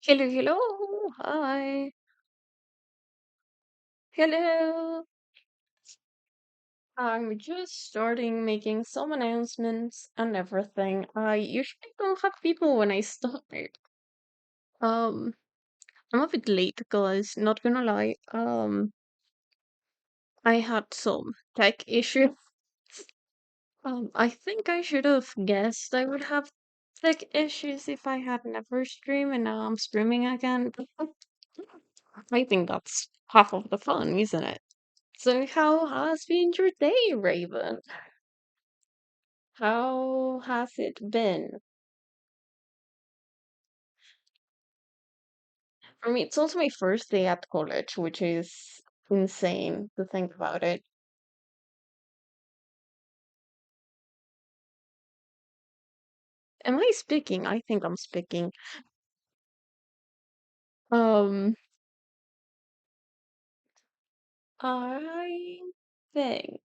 Hello, hello. Hi. Hello. I'm just starting making some announcements and everything. I usually don't have people when I start. Um, I'm a bit late because, not gonna lie, I had some tech issues. I think I should have guessed I would have tech issues if I had never streamed, and now I'm streaming again. I think that's half of the fun, isn't it? So how has been your day, Raven? How has it been? For me, it's also my first day at college, which is insane to think about it. Am I speaking? I think I'm speaking. Um, I think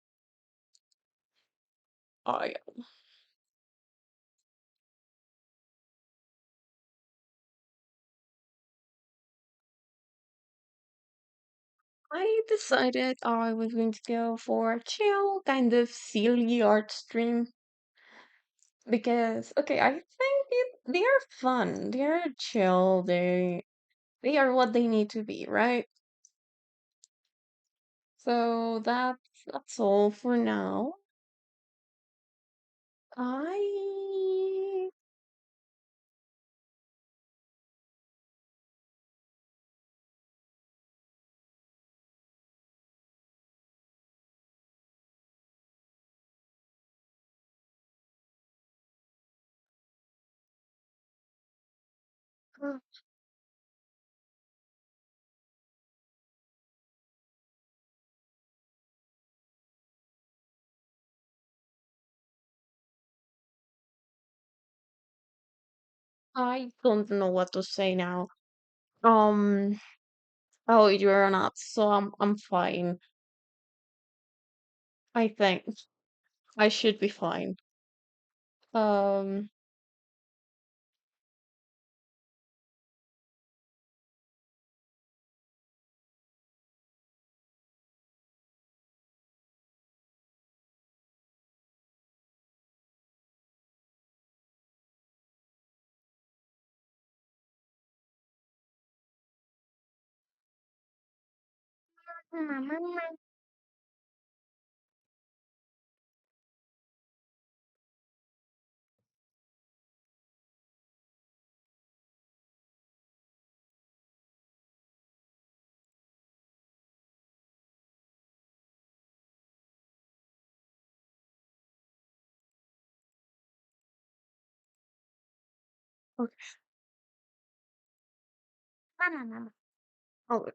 I I decided I was going to go for a chill, kind of silly art stream because okay, I think they are fun. They are chill. They are what they need to be, right? So that's all for now. I uh, I don't know what to say now. Um oh, you're not, so I'm fine. I think I should be fine. Um okay. Oh,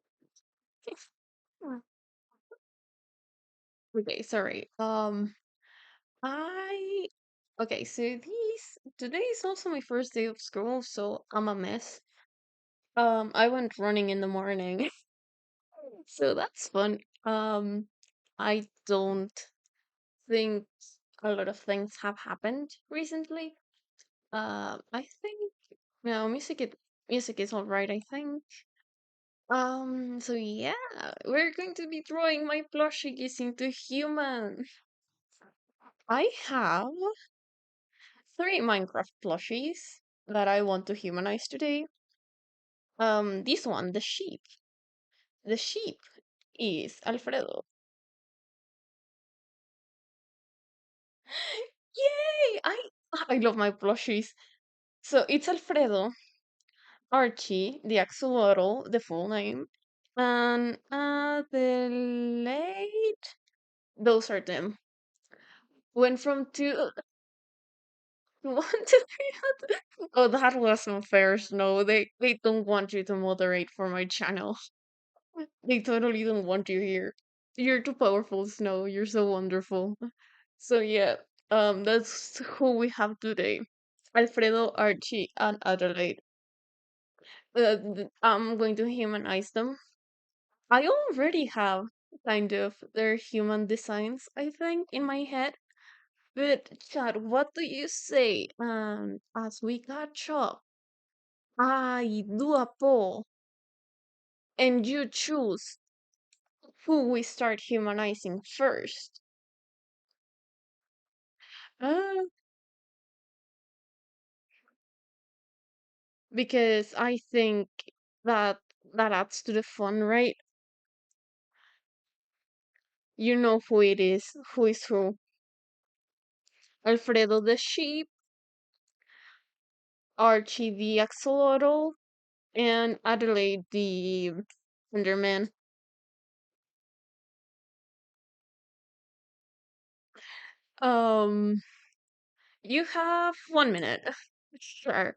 okay, sorry. I okay, so these today is also my first day of school, so I'm a mess. I went running in the morning. So that's fun. I don't think a lot of things have happened recently. I think no music is all right, I think. So yeah, we're going to be drawing my plushies into human. I have three Minecraft plushies that I want to humanize today. This one, the sheep. The sheep is Alfredo. Yay! I love my plushies. So it's Alfredo, Archie, the axolotl, the full name, and Adelaide. Those are them. Went from two, one to three. Oh, that was unfair, Snow. They don't want you to moderate for my channel. They totally don't want you here. You're too powerful, Snow. You're so wonderful. So yeah, that's who we have today. Alfredo, Archie, and Adelaide. I'm going to humanize them. I already have kind of their human designs, I think, in my head. But Chad, what do you say? As we catch up, I do a poll, and you choose who we start humanizing first. Uh, because I think that that adds to the fun, right? You know who it is, who is who. Alfredo the sheep, Archie the axolotl, and Adelaide the Enderman. Um, you have 1 minute. Sure.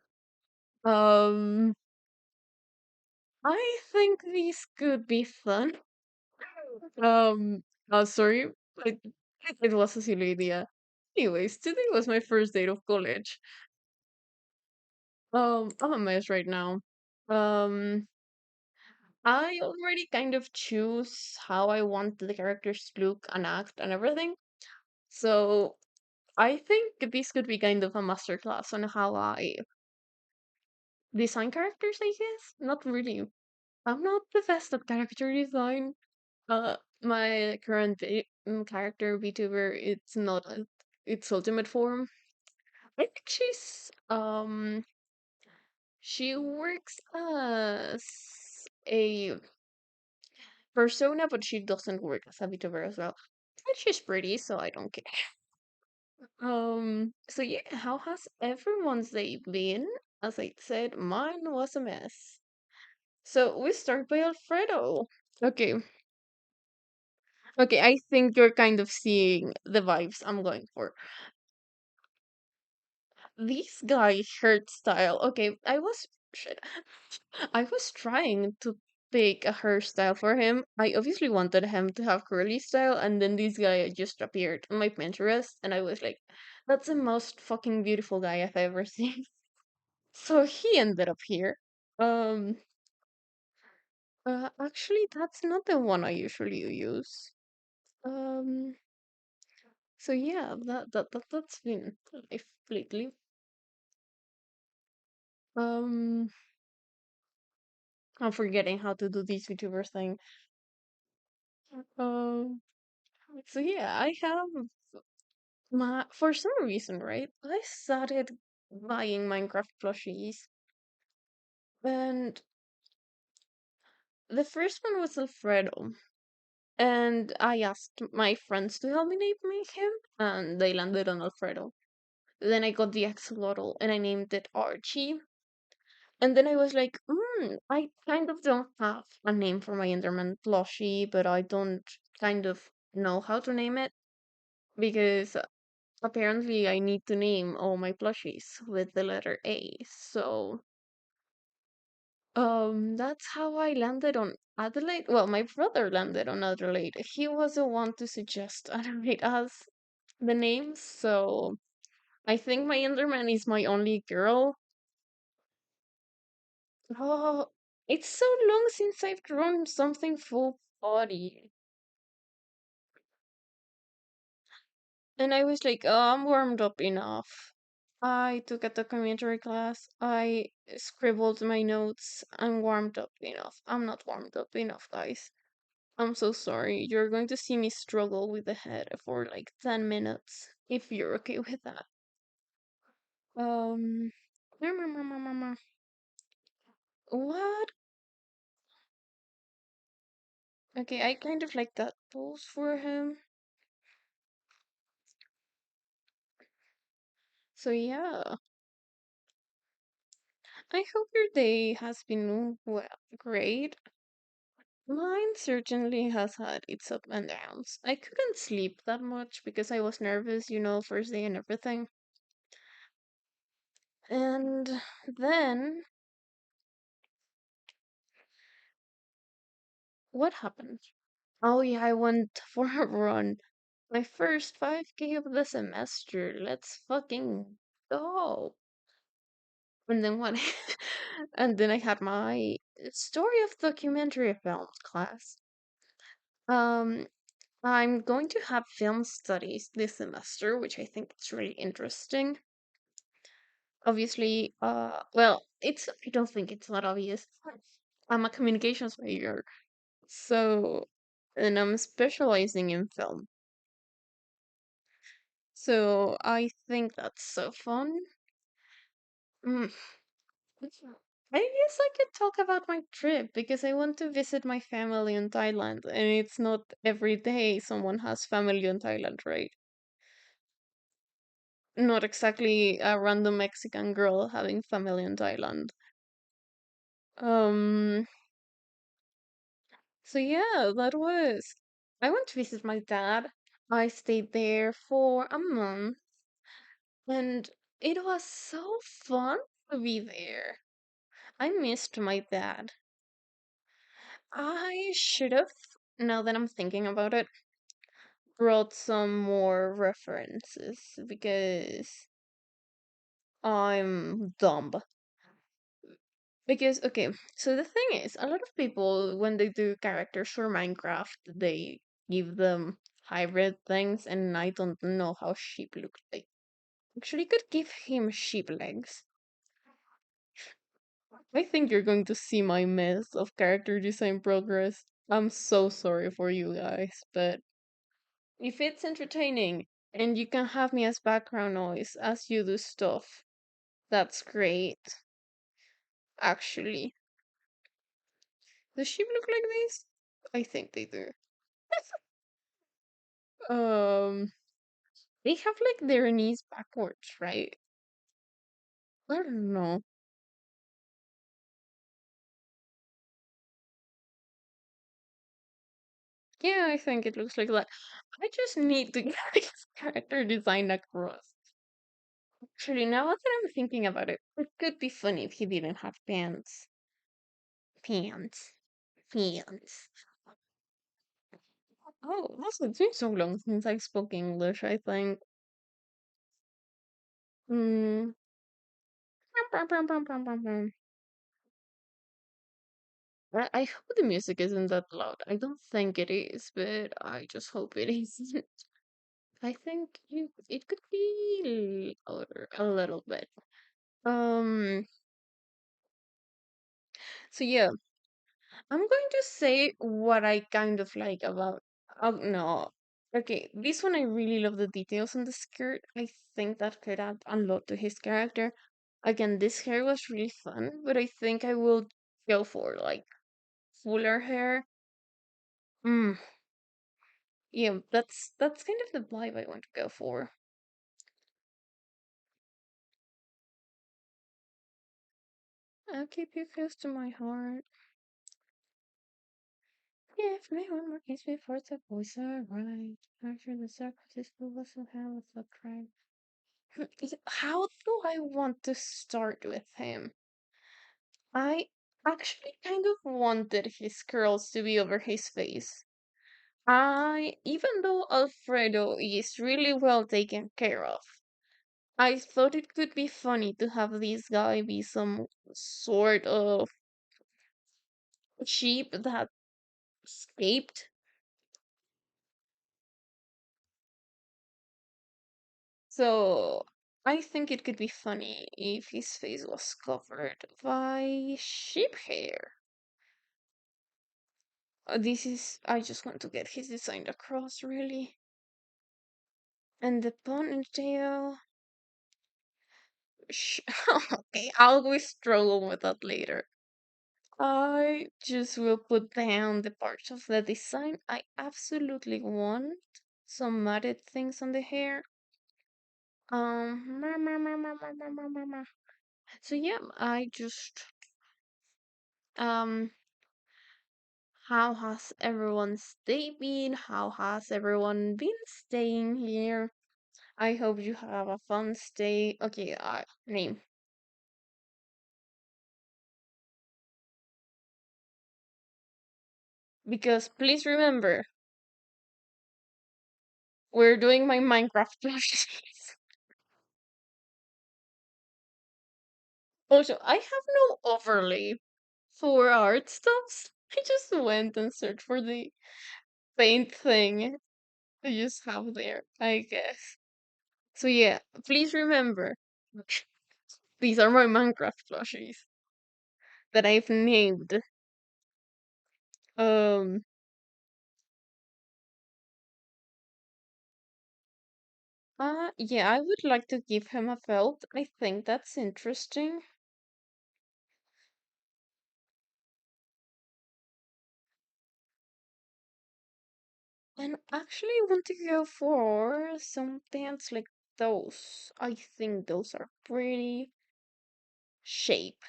Um, I think these could be fun. Um, sorry, it, it was a silly idea. Anyways, today was my first day of college. I'm a mess right now. Um, I already kind of choose how I want the characters to look and act and everything. So I think this could be kind of a masterclass on how I design characters, I guess. Not really. I'm not the best at character design. My current character VTuber, it's not its ultimate form. I think she works as a persona, but she doesn't work as a VTuber as well. And she's pretty, so I don't care. So yeah, how has everyone's day been? As I said, mine was a mess. So we start by Alfredo. Okay, okay, I think you're kind of seeing the vibes I'm going for. This guy hairstyle. Okay, shit. I was trying to pick a hairstyle for him. I obviously wanted him to have curly style, and then this guy just appeared on my Pinterest, and I was like, "That's the most fucking beautiful guy I've ever seen." So he ended up here. Um, actually, that's not the one I usually use. Um, so yeah, that's been life lately. Um, I'm forgetting how to do this VTuber thing. Um, so yeah, I have my for some reason, right? I started buying Minecraft plushies, and the first one was Alfredo, and I asked my friends to help me name him, and they landed on Alfredo. Then I got the axolotl, and I named it Archie. And then I was like, I kind of don't have a name for my Enderman plushie, but I don't kind of know how to name it because apparently I need to name all my plushies with the letter A. So, that's how I landed on Adelaide. Well, my brother landed on Adelaide. He was the one to suggest Adelaide as the name. So I think my Enderman is my only girl. Oh, it's so long since I've drawn something full body. And I was like, oh, I'm warmed up enough. I took a documentary class. I scribbled my notes. I'm warmed up enough. I'm not warmed up enough, guys. I'm so sorry. You're going to see me struggle with the head for like 10 minutes, if you're okay with that. Um, what? Okay, I kind of like that pose for him. So yeah, I hope your day has been well, great. Mine certainly has had its up and downs. I couldn't sleep that much because I was nervous, first day and everything. And then, what happened? Oh yeah, I went for a run. My first 5K of the semester. Let's fucking go. And then what? And then I had my story of documentary films class. Um, I'm going to have film studies this semester, which I think is really interesting. Obviously, well, I don't think it's that obvious. I'm a communications major, so and I'm specializing in film. So I think that's so fun. Mm. I guess I could talk about my trip because I want to visit my family in Thailand, and it's not every day someone has family in Thailand, right? Not exactly a random Mexican girl having family in Thailand. Um, so yeah, that was. I went to visit my dad. I stayed there for a month, and it was so fun to be there. I missed my dad. I should have, now that I'm thinking about it, brought some more references because I'm dumb. Because, okay, so the thing is, a lot of people, when they do characters for Minecraft, they give them hybrid things, and I don't know how sheep look like. Actually, could give him sheep legs. I think you're going to see my mess of character design progress. I'm so sorry for you guys, but if it's entertaining and you can have me as background noise as you do stuff, that's great, actually. Does sheep look like this? I think they do. Um, they have like their knees backwards, right? I don't know. Yeah, I think it looks like that. I just need to get this character design across. Actually, now that I'm thinking about it, it could be funny if he didn't have pants. Pants. Pants. Oh, it's been so long since I spoke English, I think. Mm. I hope the music isn't that loud. I don't think it is, but I just hope it isn't. I think it could be louder a little bit. Um, so yeah, I'm going to say what I kind of like about. Oh no. Okay, this one I really love the details on the skirt. I think that could add a lot to his character. Again, this hair was really fun, but I think I will go for like fuller hair. Mm, yeah, that's kind of the vibe I want to go for. I'll keep you close to my heart. Give me one more kiss before the boys are right. After the sacrifice will also have a thought right. How do I want to start with him? I actually kind of wanted his curls to be over his face. Even though Alfredo is really well taken care of, I thought it could be funny to have this guy be some sort of sheep that escaped. So I think it could be funny if his face was covered by sheep hair. I just want to get his design across, really. And the ponytail. Okay, I'll go struggle with that later. I just will put down the parts of the design I absolutely want. Some matted things on the hair. Ma, ma, ma, ma, ma, ma, ma, ma, ma. So yeah, I just um how has everyone's day been? How has everyone been staying here? I hope you have a fun stay. Okay, name. Because please remember, we're doing my Minecraft plushies. Also, I have no overlay for art stuffs. I just went and searched for the paint thing I just have there, I guess. So yeah, please remember, these are my Minecraft plushies. that I've named. Um, yeah, I would like to give him a felt. I think that's interesting. And actually want to go for some pants like those. I think those are pretty shape.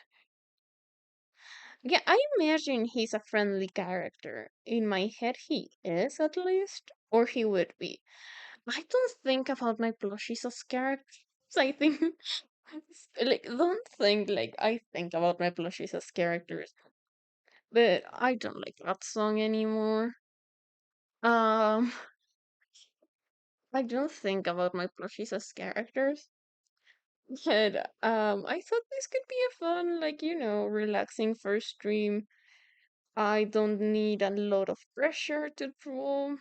Yeah, I imagine he's a friendly character. In my head, he is at least, or he would be. I don't think about my plushies as characters. I think, like, don't think like I think about my plushies as characters. But I don't like that song anymore. Um, I don't think about my plushies as characters. But I thought this could be a fun, like, relaxing first stream. I don't need a lot of pressure to draw.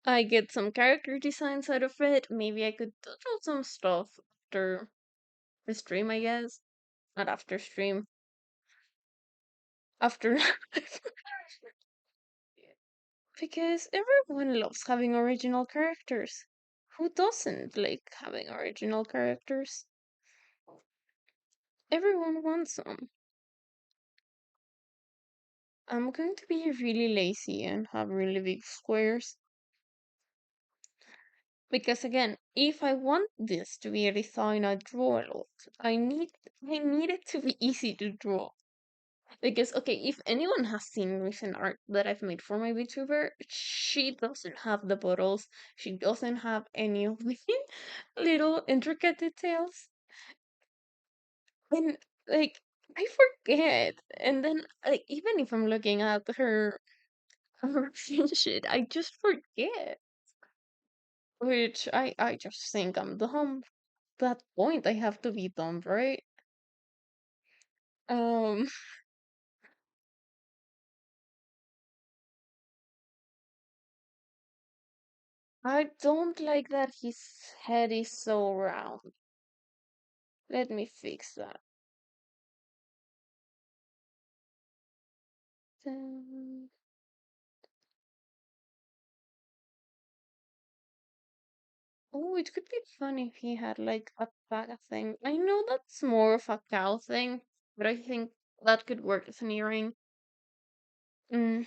I get some character designs out of it. Maybe I could draw some stuff after the stream, I guess. Not after stream. After. Because everyone loves having original characters. Who doesn't like having original characters? Everyone wants them. I'm going to be really lazy and have really big squares. Because again, if I want this to be a design I draw a lot, I need it to be easy to draw. Because okay, if anyone has seen recent art that I've made for my VTuber, she doesn't have the bottles. She doesn't have any of the little intricate details. And like I forget. And then like even if I'm looking at her shit, I just forget. Which I just think I'm dumb. That point I have to be dumb, right? Um I don't like that his head is so round. Let me fix that. Dun- Oh, it could be fun if he had like a bag thing. I know that's more of a cow thing, but I think that could work as an earring. Mm,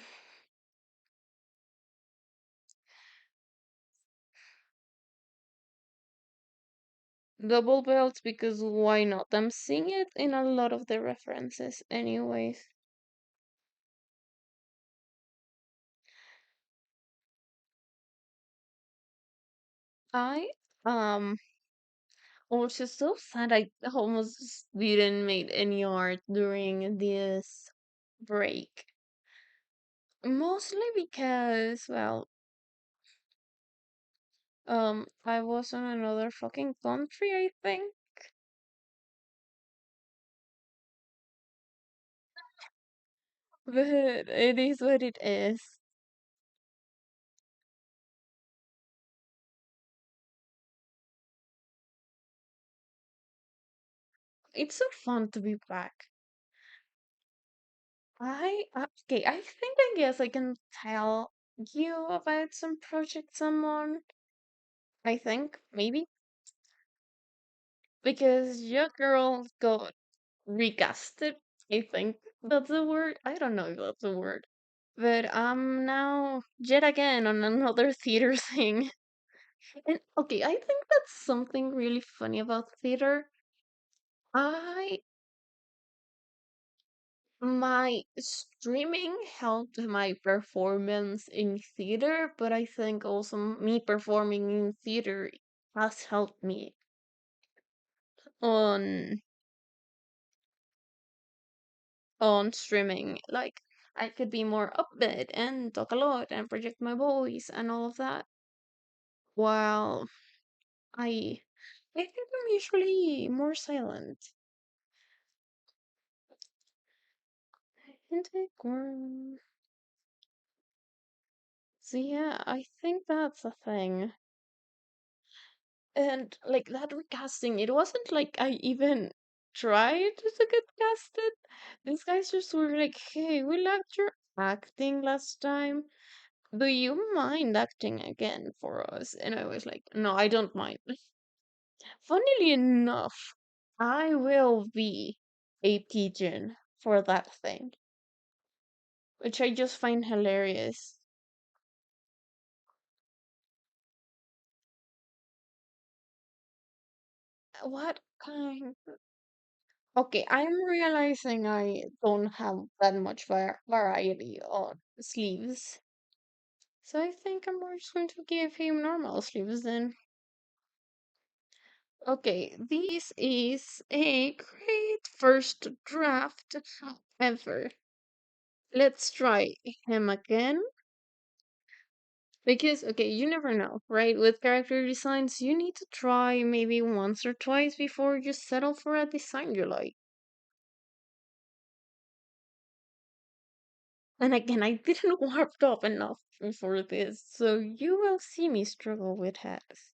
double belt because why not? I'm seeing it in a lot of the references, anyways. I also so sad I almost didn't make any art during this break. Mostly because, well, I was in another fucking country, I think. But it is what it is. It's so fun to be back. Okay, I think I guess I can tell you about some projects I'm on. I think, maybe. Because your girl got recasted. I think that's the word. I don't know if that's the word. But I'm now yet again on another theater thing. And okay, I think that's something really funny about theater. I My streaming helped my performance in theater, but I think also me performing in theater has helped me on streaming. Like I could be more upbeat and talk a lot and project my voice and all of that. While I I think I'm usually more silent. Integral. So yeah, I think that's a thing. And like that recasting, it wasn't like I even tried to get casted. These guys just were like, "Hey, we liked your acting last time. Do you mind acting again for us?" And I was like, "No, I don't mind." Funnily enough, I will be a pigeon for that thing, which I just find hilarious. What kind? Okay, I'm realizing I don't have that much variety on sleeves. So I think I'm just going to give him normal sleeves then. Okay, this is a great first draft ever. Let's try him again. Because, okay, you never know, right? With character designs, you need to try maybe once or twice before you settle for a design you like. And again, I didn't warm up enough for this, so you will see me struggle with hats.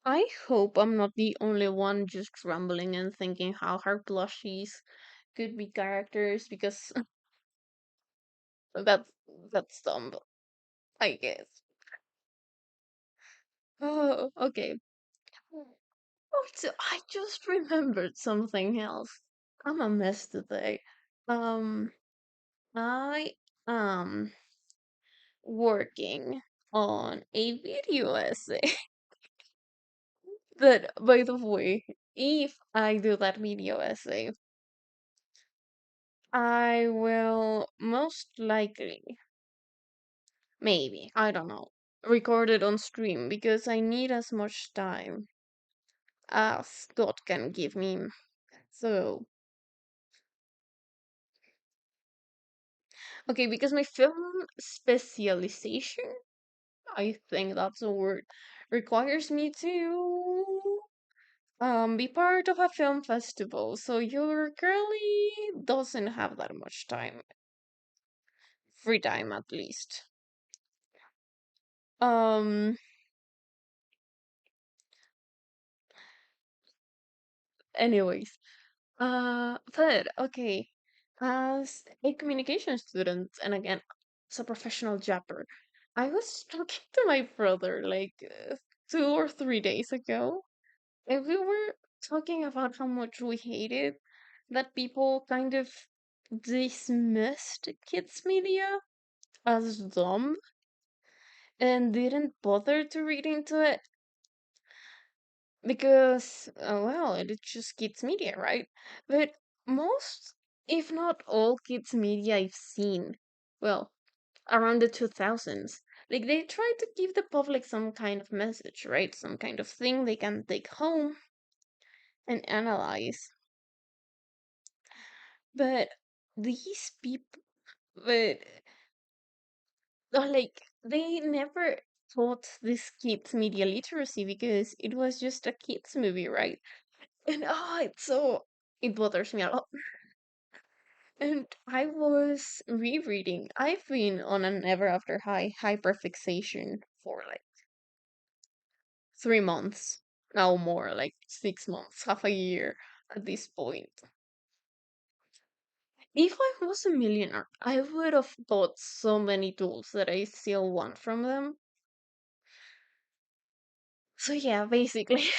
I hope I'm not the only one just grumbling and thinking how hard plushies could be characters because that's that's dumb, I guess. Oh, okay. Oh, so I just remembered something else. I'm a mess today. Um, I am working on a video essay. That, by the way, if I do that video essay, I will most likely, maybe, I don't know, record it on stream because I need as much time as Dot can give me. So, okay, because my film specialization, I think that's a word, requires me to be part of a film festival. So your girlie doesn't have that much time, free time at least. Um, anyways, but okay, as a communication student, and again, as a professional japper, I was talking to my brother like 2 or 3 days ago, and we were talking about how much we hated that people kind of dismissed kids' media as dumb and didn't bother to read into it because, well, it's just kids' media, right? But most, if not all, kids' media I've seen, well, around the 2000s, like they try to give the public some kind of message, right? Some kind of thing they can take home and analyze. But these people, but like, they never taught this kids media literacy because it was just a kids movie, right? And it's so it bothers me a lot. And I was rereading. I've been on an ever after high hyperfixation for like 3 months. Now more, like 6 months, half a year at this point. If I was a millionaire, I would have bought so many tools that I still want from them. So yeah, basically.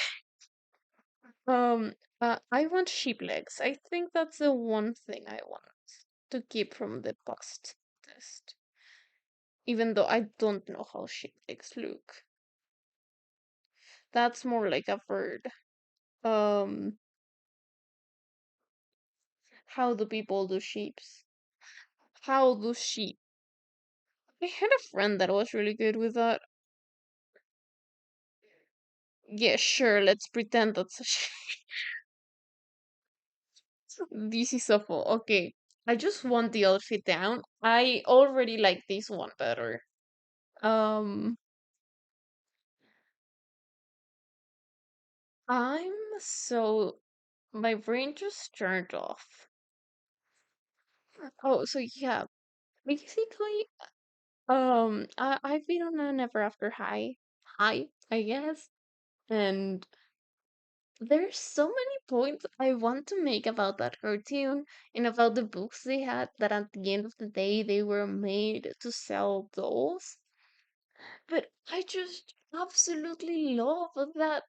I want sheep legs. I think that's the one thing I want to keep from the past test. Even though I don't know how sheep legs look. That's more like a bird. Um, how do people do sheeps? How do sheep? I had a friend that was really good with that. Yeah, sure, let's pretend that's a sheep. This is awful. Okay, I just want the outfit down. I already like this one better. Um, I'm so my brain just turned off. Oh, so yeah, basically, I've been on an ever after high, I guess, and there's so many points I want to make about that cartoon and about the books they had that at the end of the day they were made to sell dolls. But I just absolutely love that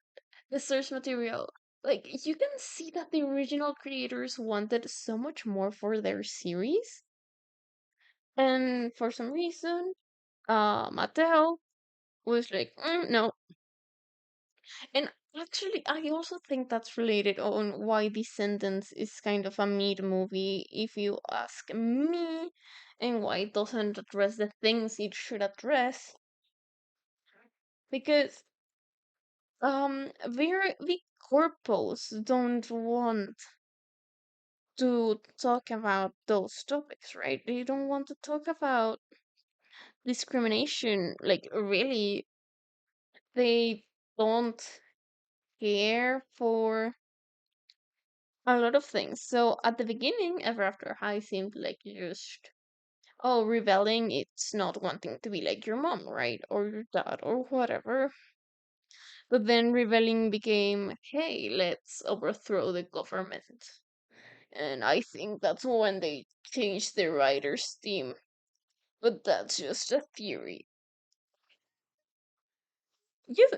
the source material. Like you can see that the original creators wanted so much more for their series, and for some reason, Mattel was like, no. And actually, I also think that's related on why Descendants is kind of a mid movie, if you ask me, and why it doesn't address the things it should address. Because the corpos don't want to talk about those topics, right? They don't want to talk about discrimination. Like really, they don't care for a lot of things. So at the beginning, Ever After High seemed like just, oh, rebelling, it's not wanting to be like your mom, right? Or your dad, or whatever. But then rebelling became, hey, let's overthrow the government. And I think that's when they changed the writer's team. But that's just a theory. You,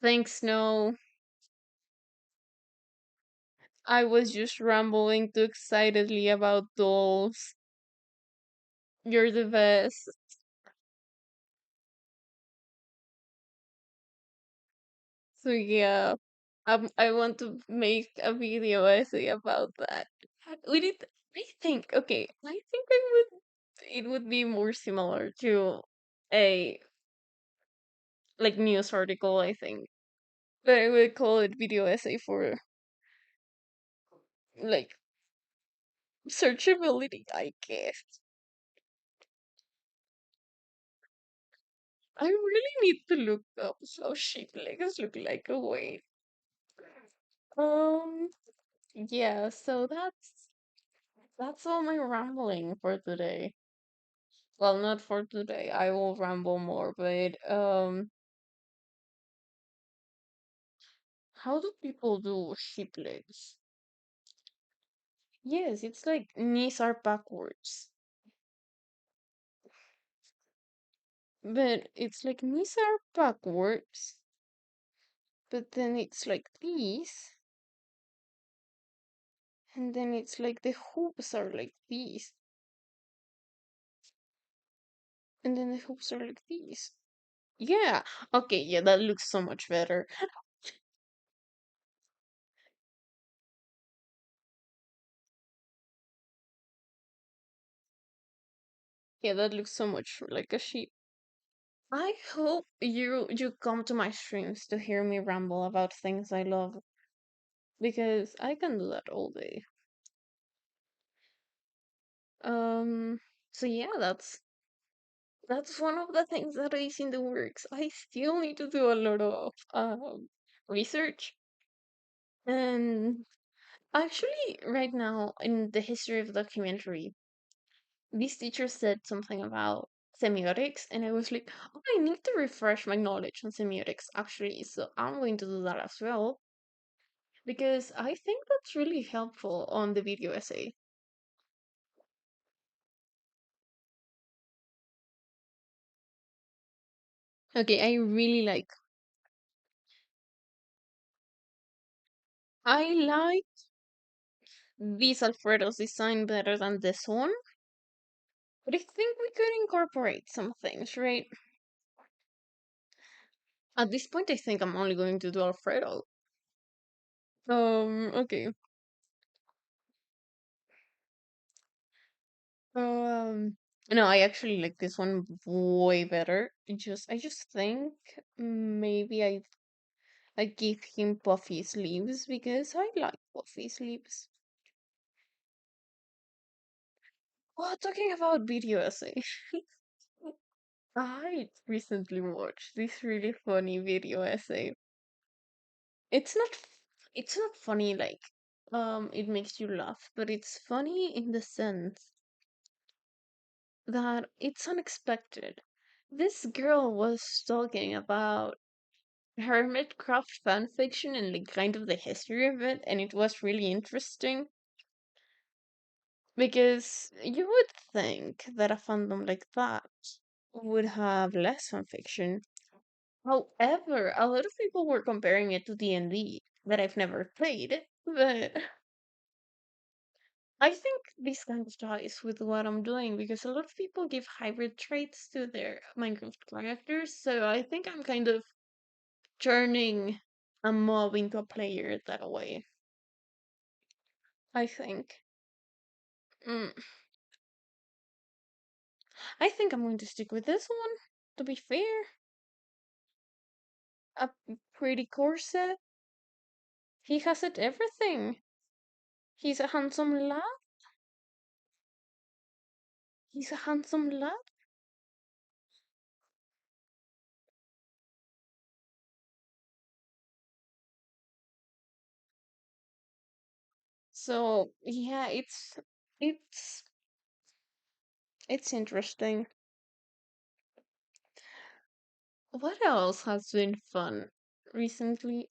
thanks, no. I was just rambling too excitedly about dolls. You're the best. So yeah, I want to make a video essay about that. We did. I think. Okay, I think I would. It would be more similar to a like news article. I think, but I would call it video essay for like searchability. I guess. I really need to look up how sheep legs look like. Oh wait. Um. Yeah. So that's all my rambling for today. Well, not for today. I will ramble more, but how do people do sheep legs? Yes, it's like knees are backwards, but it's like knees are backwards, but then it's like these, and then it's like the hoops are like these, and then the hoops are like these. Yeah, okay, yeah, that looks so much better. Yeah, that looks so much like a sheep. I hope you come to my streams to hear me ramble about things I love because I can do that all day. Um, so yeah, that's one of the things that is in the works. I still need to do a lot of research, and actually, right now in the history of documentary, this teacher said something about semiotics, and I was like, oh, I need to refresh my knowledge on semiotics actually, so I'm going to do that as well because I think that's really helpful on the video essay. Okay, I like this Alfredo's design better than this one, but I think we could incorporate some things, right? At this point, I think I'm only going to do Alfredo. Okay. Um, no, I actually like this one way better. I just think maybe I give him puffy sleeves because I like puffy sleeves. Oh, talking about video essay. I recently watched this really funny video essay. it's not funny like it makes you laugh, but it's funny in the sense that it's unexpected. This girl was talking about Hermitcraft fan fiction and like kind of the history of it, and it was really interesting because you would think that a fandom like that would have less fan fiction. However, a lot of people were comparing it to D&D that I've never played, but I think this kind of ties with what I'm doing because a lot of people give hybrid traits to their Minecraft characters, so I think I'm kind of turning a mob into a player that way. I think. Mm, I think I'm going to stick with this one, to be fair. A pretty corset. He has it everything. He's a handsome lad. He's a handsome lad. So yeah, it's it's interesting. What else has been fun recently?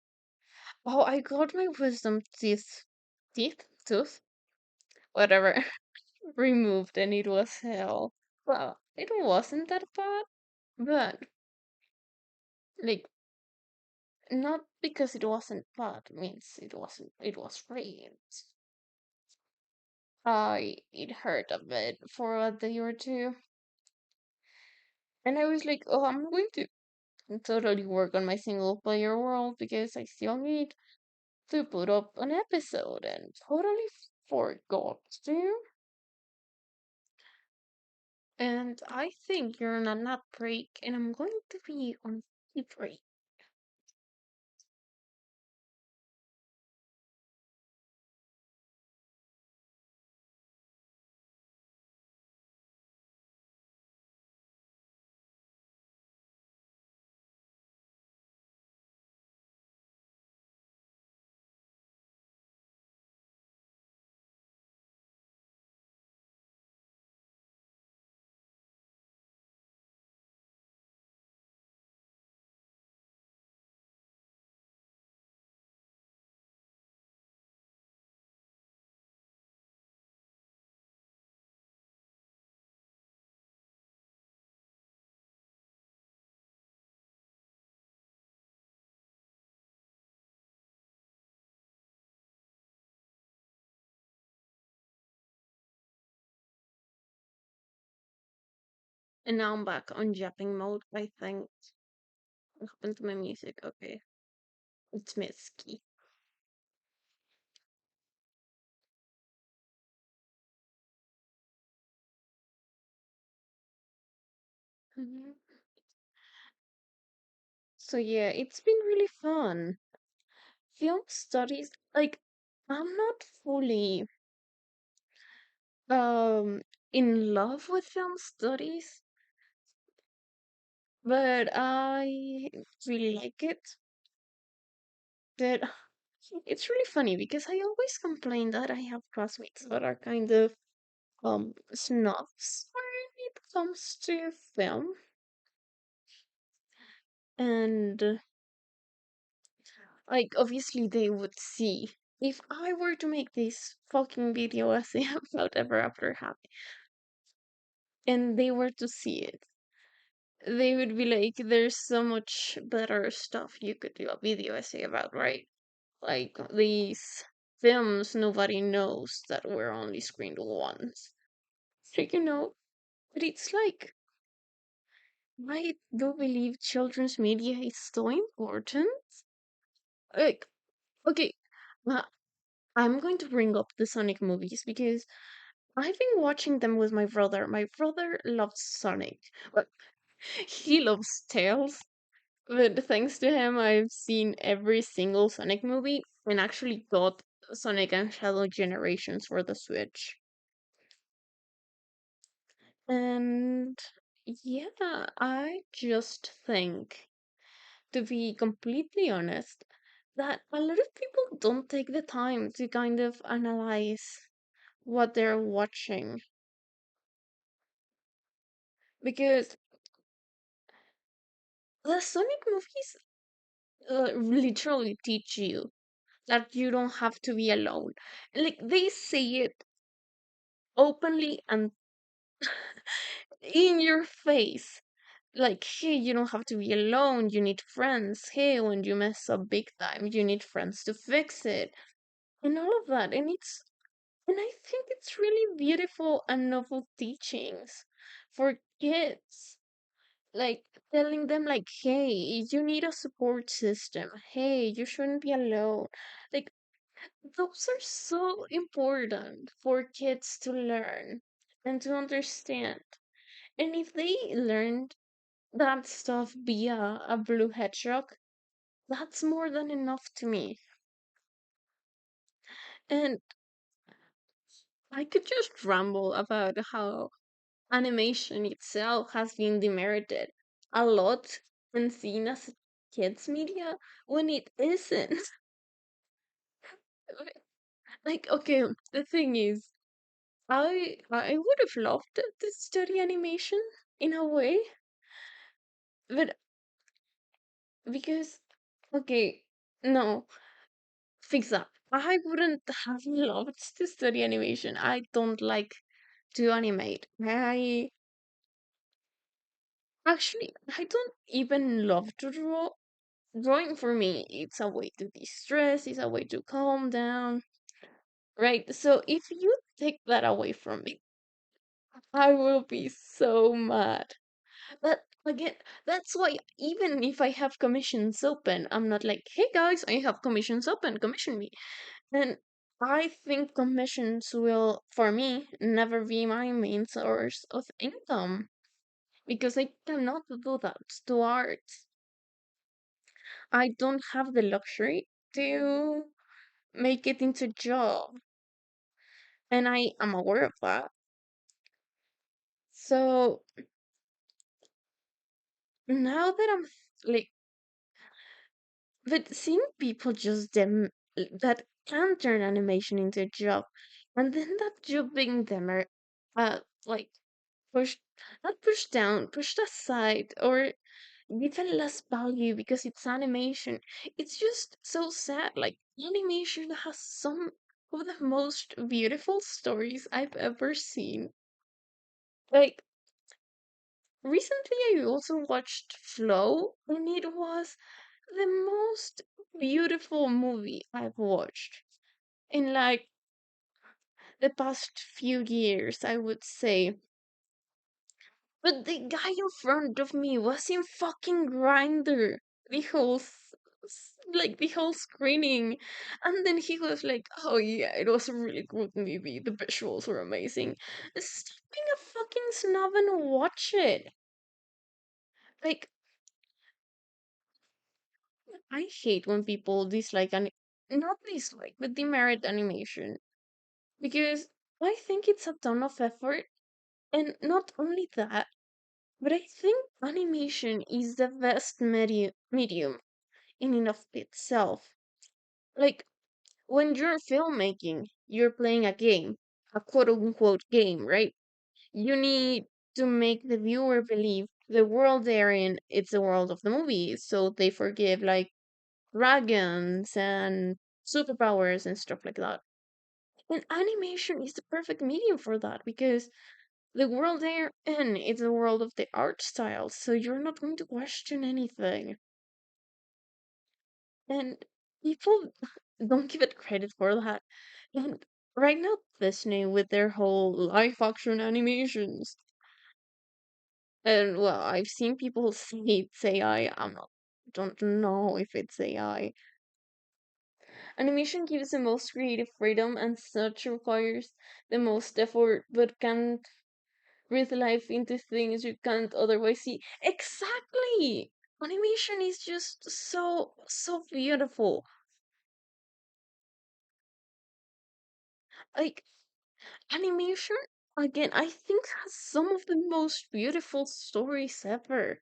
Oh, I got my wisdom tooth, whatever, removed, and it was hell. Well, it wasn't that bad, but like not because it wasn't bad means it was great. I it hurt a bit for a day or two, and I was like, oh, I'm going to totally work on my single player world because I still need to put up an episode and totally forgot to. And I think you're on a nut break, and I'm going to be on tea break. And now I'm back on japping mode, I think. What happened to my music? Okay. It's Mitski. Mhm. So yeah, it's been really fun. Film studies, like, I'm not fully um in love with film studies, but I really like it. But it's really funny because I always complain that I have classmates that are kind of snobs when it comes to film, and like obviously they would see if I were to make this fucking video essay about Ever After Happy and they were to see it, they would be like, there's so much better stuff you could do a video essay about, right? Like these films nobody knows that were only screened once. So, but it's like, I do believe children's media is so important. Like, okay, uh, I'm going to bring up the Sonic movies because I've been watching them with my brother. My brother loves Sonic. Well, he loves Tails. But thanks to him, I've seen every single Sonic movie and actually got Sonic and Shadow Generations for the Switch. And yeah, I just think, to be completely honest, that a lot of people don't take the time to kind of analyze what they're watching, because the Sonic movies literally teach you that you don't have to be alone. Like they say it openly and in your face. Like, hey, you don't have to be alone. You need friends. Hey, when you mess up big time, you need friends to fix it. And all of that. And I think it's really beautiful and novel teachings for kids. Like telling them like, hey, you need a support system. Hey, you shouldn't be alone. Like those are so important for kids to learn and to understand. And if they learned that stuff via a blue hedgehog, that's more than enough to me. And I could just ramble about how animation itself has been demerited a lot and seen as kids' media when it isn't. Like, okay, the thing is, I would have loved to study animation in a way, but because okay, no, fix that. I wouldn't have loved to study animation. I don't like to animate. I don't even love to draw. Drawing for me, it's a way to de-stress, it's a way to calm down, right? So if you take that away from me, I will be so mad. But again, that's why even if I have commissions open, I'm not like, hey guys, I have commissions open, commission me. And I think commissions will, for me, never be my main source of income because I cannot do that to art. I don't have the luxury to make it into a job, and I am aware of that. So now that I'm like, but seeing people just them that can turn animation into a job, and then that job being them are like pushed, not pushed down, pushed aside, or given less value because it's animation. It's just so sad. Like animation has some of the most beautiful stories I've ever seen. Like recently I also watched Flow and it was the most beautiful movie I've watched in like the past few years, I would say. But the guy in front of me was in fucking Grinder the whole like the whole screening, and then he was like, "Oh yeah, it was a really good movie. The visuals were amazing." Stop being a fucking snob and watch it. Like I hate when people dislike not dislike, but demerit animation because I think it's a ton of effort, and not only that, but I think animation is the best medium in and of itself. Like when you're filmmaking, you're playing a game, a quote unquote game, right? You need to make the viewer believe the world they're in, it's the world of the movie, so they forgive like dragons and superpowers and stuff like that. And animation is the perfect medium for that because the world they're in is the world of the art style, so you're not going to question anything. And people don't give it credit for that. And right now, Disney with their whole live action animations. And well, I've seen people say it's AI. I'm not, don't know if it's AI. Animation gives the most creative freedom and such requires the most effort, but can't breathe life into things you can't otherwise see. Exactly! Animation is just so beautiful. Like animation, again, I think has some of the most beautiful stories ever.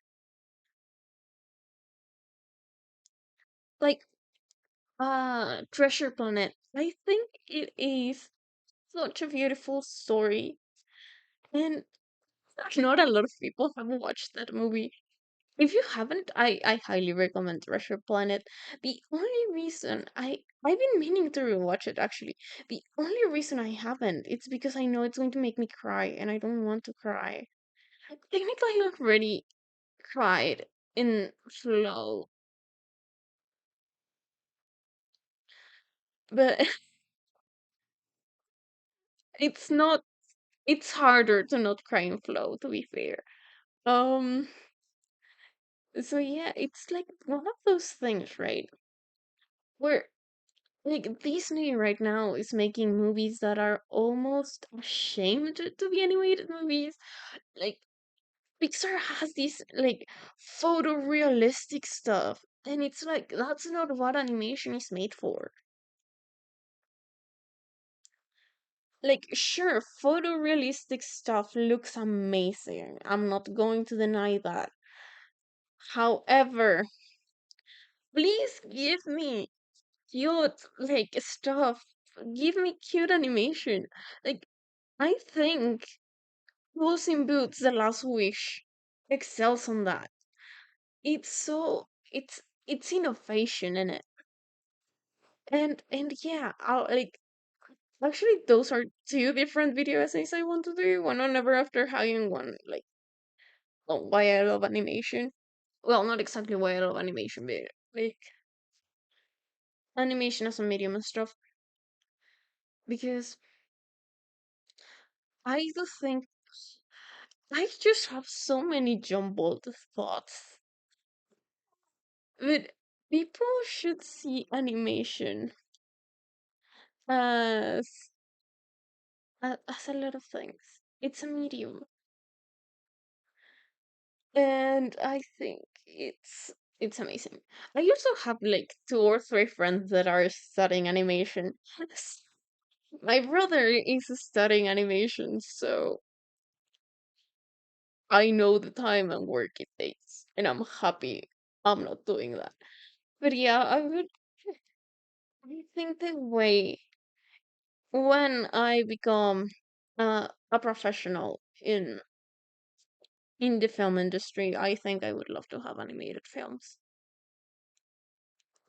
Like Treasure Planet. I think it is such a beautiful story, and not a lot of people have watched that movie. If you haven't, I highly recommend Treasure Planet. The only reason I've been meaning to rewatch it actually. The only reason I haven't, it's because I know it's going to make me cry, and I don't want to cry. Technically, I already cried in Flow, but it's not. It's harder to not cry in Flow, to be fair. Um. So yeah, it's like one of those things, right? Where like Disney right now is making movies that are almost ashamed to be animated movies. Like Pixar has this like photorealistic stuff, and it's like that's not what animation is made for. Like, sure, photorealistic stuff looks amazing. I'm not going to deny that. However, please give me cute like stuff. Give me cute animation. Like I think Puss in Boots: The Last Wish excels on that. It's so it's innovation in it. And yeah, I'll like actually those are two different video essays I want to do. One on Ever After High and one like on why I love animation. Well, not exactly why I love animation, but like animation as a medium and stuff. Because I do think I just have so many jumbled thoughts. But people should see animation as as a lot of things. It's a medium, and I think it's amazing. I also have like two or three friends that are studying animation. My brother is studying animation, so I know the time and work it takes, and I'm happy I'm not doing that. But yeah, I think the way when I become a professional in the film industry, I think I would love to have animated films.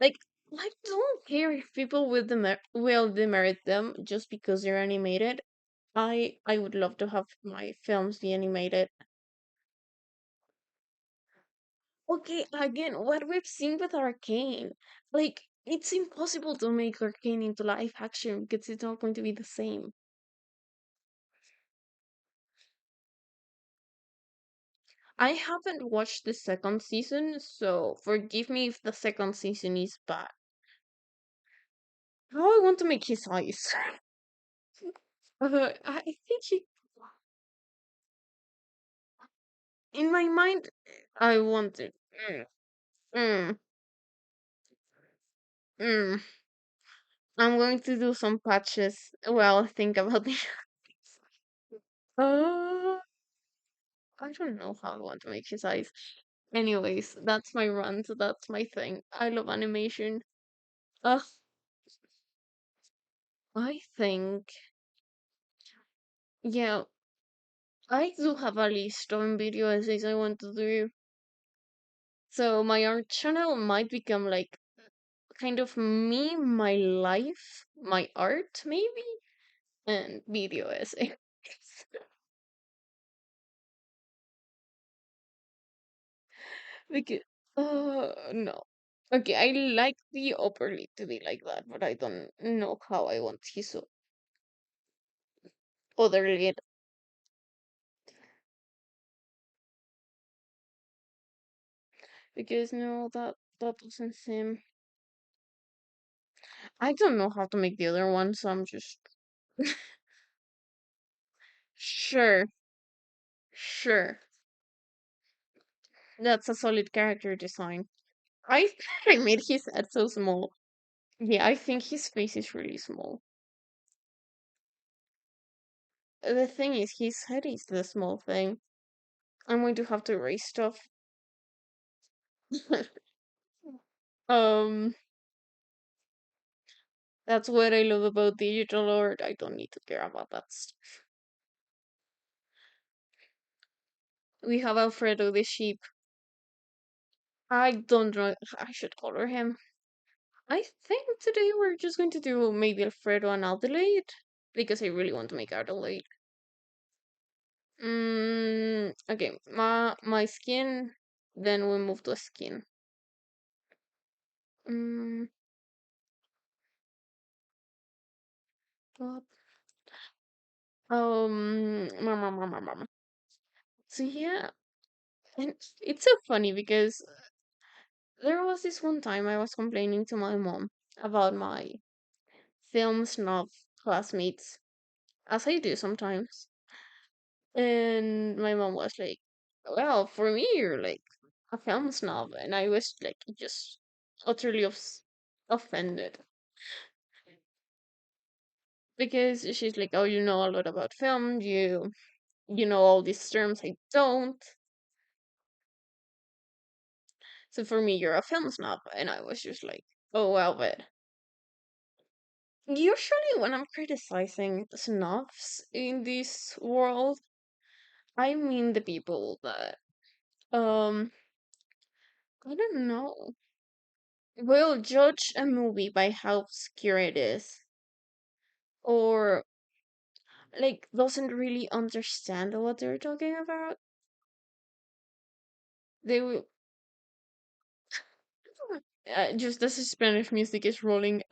Like, I don't care if people will demerit them just because they're animated. I would love to have my films be animated. Okay, again, what we've seen with Arcane, like it's impossible to make Arcane into live action because it's not going to be the same. I haven't watched the second season, so forgive me if the second season is bad. How I want to make his eyes. I think he, in my mind, I want it. Mm, mm. I'm going to do some patches. Well, think about it. Uh, I don't know how I want to make his eyes. Anyways, that's my rant. That's my thing. I love animation. Uh, I think, yeah, I do have a list of video essays I want to do. So my art channel might become like kind of me, my life, my art, maybe, and video essays. Because, no. Okay, I like the opportunity to be like that, but I don't know how I want his other lead. Because no, that doesn't seem. I don't know how to make the other one, so I'm just sure, sure. That's a solid character design. I I made his head so small. Yeah, I think his face is really small. The thing is, his head is the small thing. I'm going to have to erase stuff. um, That's what I love about digital art. I don't need to care about that stuff. We have Alfredo the sheep. I don't know. I should color him. I think today we're just going to do maybe Alfredo and Adelaide because I really want to make Adelaide. Okay, my skin. Then we move to skin. Mm, what? So yeah, and it's so funny because there was this one time I was complaining to my mom about my film snob classmates, as I do sometimes. And my mom was like, well, for me, you're like a film snob. And I was like, just utterly offended. Because she's like, oh, you know a lot about film. You know all these terms I don't. So for me, you're a film snob. And I was just like, oh, well, but usually when I'm criticizing the snobs in this world, I mean the people that, um, I don't know, will judge a movie by how obscure it is, or like doesn't really understand what they're talking about. They will just as the Spanish music is rolling.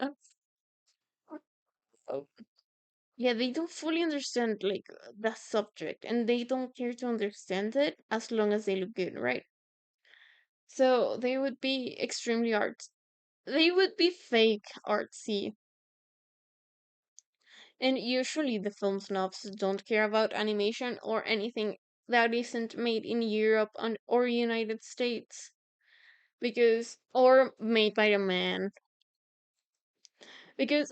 Oh. Yeah, they don't fully understand like the subject, and they don't care to understand it as long as they look good, right? So they would be extremely art. They would be fake artsy. And usually the film snobs don't care about animation or anything that isn't made in Europe or United States because or made by a man. Because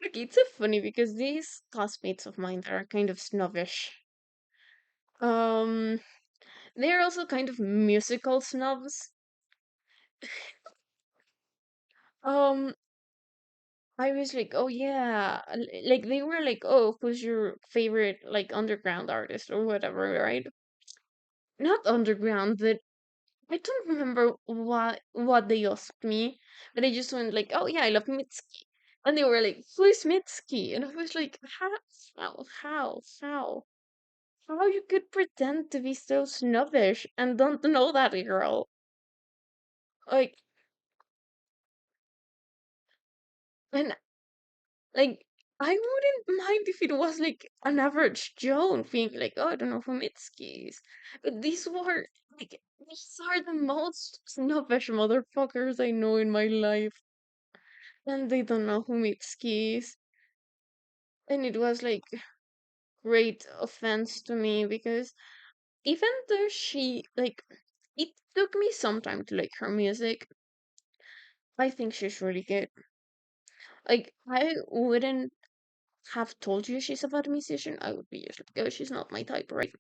like, it's so funny because these classmates of mine that are kind of snobbish. Um they're also kind of musical snobs. Um I was like, oh yeah, like they were like, oh, who's your favorite like underground artist or whatever, right? Not underground, but I don't remember what they asked me, but I just went like, "Oh yeah, I love Mitski," and they were like, "Who is Mitski?" And I was like, how you could pretend to be so snobbish and don't know that girl? Like, and like, I wouldn't mind if it was like an average Joan being like, "Oh, I don't know who Mitski is," but these are the most snobbish motherfuckers I know in my life. And they don't know who Mitski is. And it was like great offense to me because even though she like it took me some time to like her music, I think she's really good. Like I wouldn't have told you she's a bad musician. I would be just like, oh, she's not my type, right?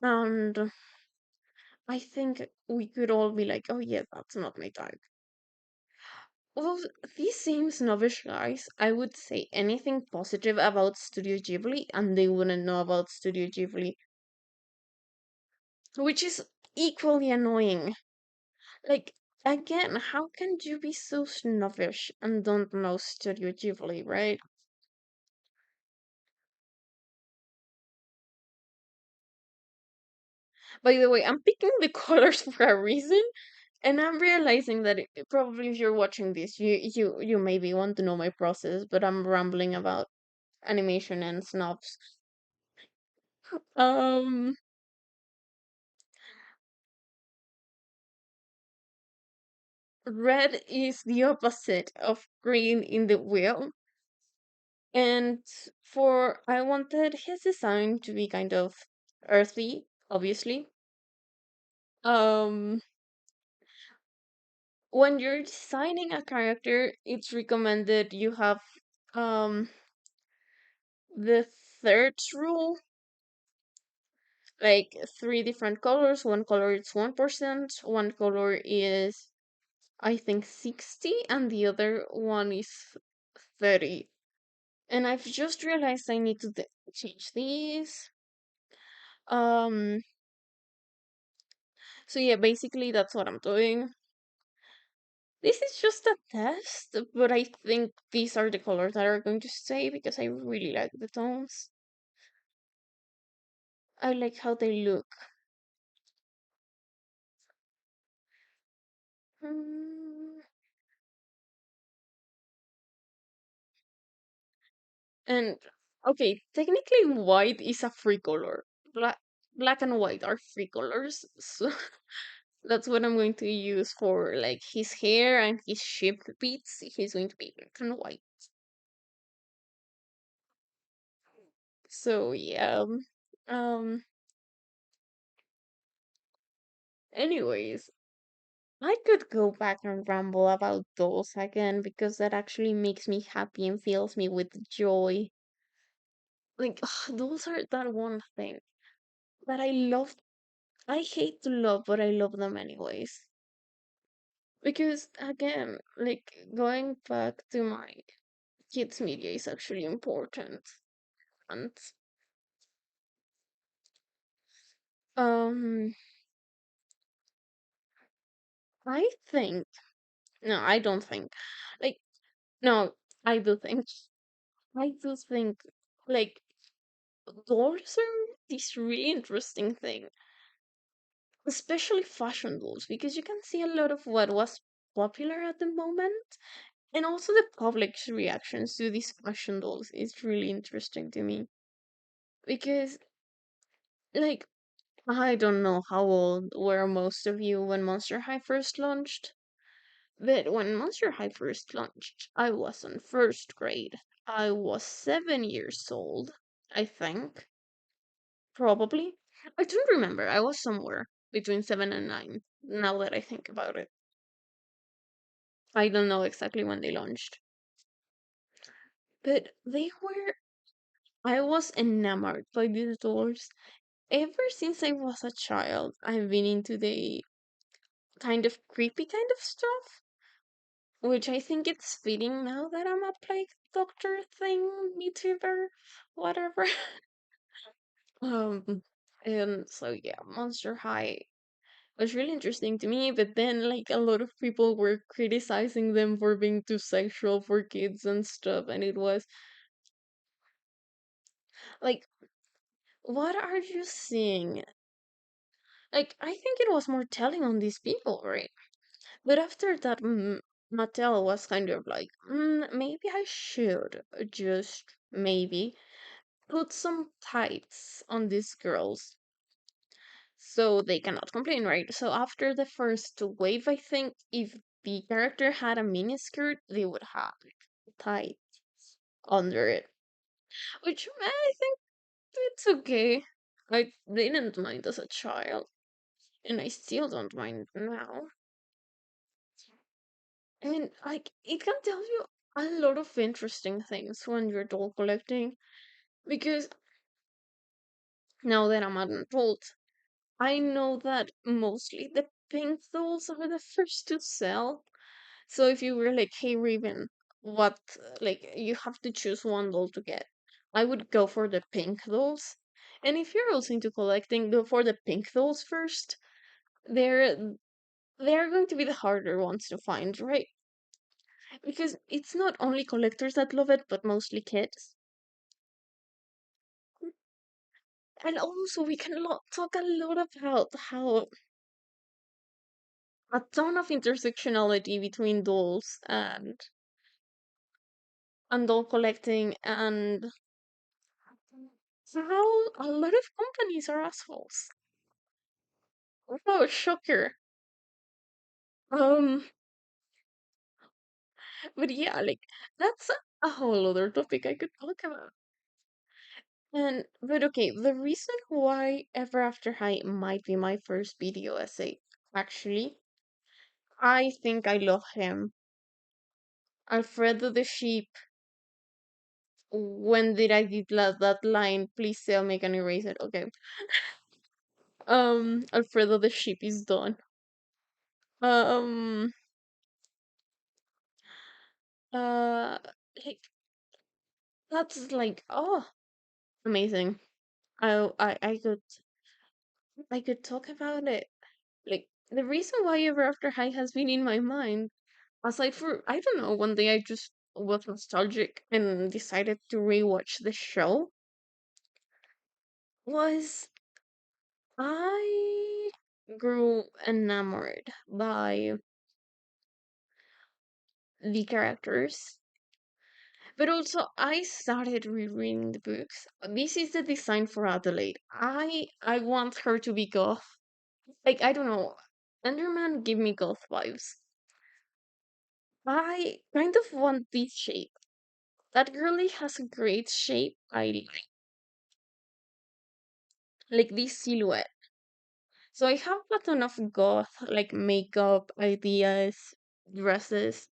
And I think we could all be like, oh yeah, that's not my type. Well, these same snobbish guys, I would say anything positive about Studio Ghibli, and they wouldn't know about Studio Ghibli, which is equally annoying. Like, again, how can you be so snobbish and don't know Studio Ghibli, right? By the way, I'm picking the colors for a reason, and I'm realizing that probably if you're watching this, you maybe want to know my process, but I'm rambling about animation and snobs. Um, Red is the opposite of green in the wheel. And for I wanted his design to be kind of earthy, obviously. Um, when you're designing a character, it's recommended you have um the third rule, like three different colors. One color is 1%, one color is I think 60 and the other one is 30. And I've just realized I need to change these. Um, so yeah, basically that's what I'm doing. This is just a test, but I think these are the colors that are going to stay because I really like the tones. I like how they look. Mm, And okay, technically white is a free color. Black and white are free colors. So that's what I'm going to use for like his hair and his shape beats. He's going to be black and white. So yeah. Um anyways, I could go back and ramble about those again because that actually makes me happy and fills me with joy. Like those are that one thing that I love. I hate to love, but I love them anyways. Because again, like going back to my kids' media is actually important. And um I think no, I don't think. Like no, I do think. I do think like dolls are this really interesting thing. Especially fashion dolls, because you can see a lot of what was popular at the moment. And also the public's reactions to these fashion dolls is really interesting to me. Because like I don't know how old were most of you when Monster High first launched, but when Monster High first launched, I was in first grade. I was 7 years old, I think. Probably. I don't remember. I was somewhere between 7 and 9, now that I think about it. I don't know exactly when they launched. But they were. I was enamored by these dolls. Ever since I was a child, I've been into the kind of creepy kind of stuff. Which I think it's fitting now that I'm a plague doctor thing, YouTuber, whatever. um, and so yeah, Monster High was really interesting to me, but then like a lot of people were criticizing them for being too sexual for kids and stuff, and it was like, what are you seeing? Like, I think it was more telling on these people, right? But after that, Mattel was kind of like, maybe I should just maybe put some tights on these girls so they cannot complain, right? So after the first wave, I think if the character had a miniskirt, they would have tights under it, which I think it's okay. I didn't mind as a child, and I still don't mind now. And like it can tell you a lot of interesting things when you're doll collecting because now that I'm an adult, I know that mostly the pink dolls are the first to sell. So if you were like, hey, Raven, what, like, you have to choose one doll to get, I would go for the pink dolls. And if you're also into collecting, go for the pink dolls first. They're they're going to be the harder ones to find, right? Because it's not only collectors that love it, but mostly kids. And also, we can talk a lot about how a ton of intersectionality between dolls and doll collecting and how a lot of companies are assholes. Oh, shocker. Um, but yeah, like that's a whole other topic I could talk about. And but okay, the reason why Ever After High might be my first video essay, actually, I think I love him. Alfredo the sheep. When did I did that line? Please tell me, can erase it. Okay. Alfredo the sheep is done. Um, Uh, like that's like oh amazing. I could talk about it. Like the reason why Ever After High has been in my mind, aside for I don't know, one day I just was nostalgic and decided to rewatch the show. Was I grew enamored by the characters, but also I started rereading the books. This is the design for Adelaide. I want her to be goth. Like I don't know, Enderman give me goth vibes. I kind of want this shape. That girlie has a great shape. I like this silhouette. So I have a ton of goth like makeup ideas, dresses.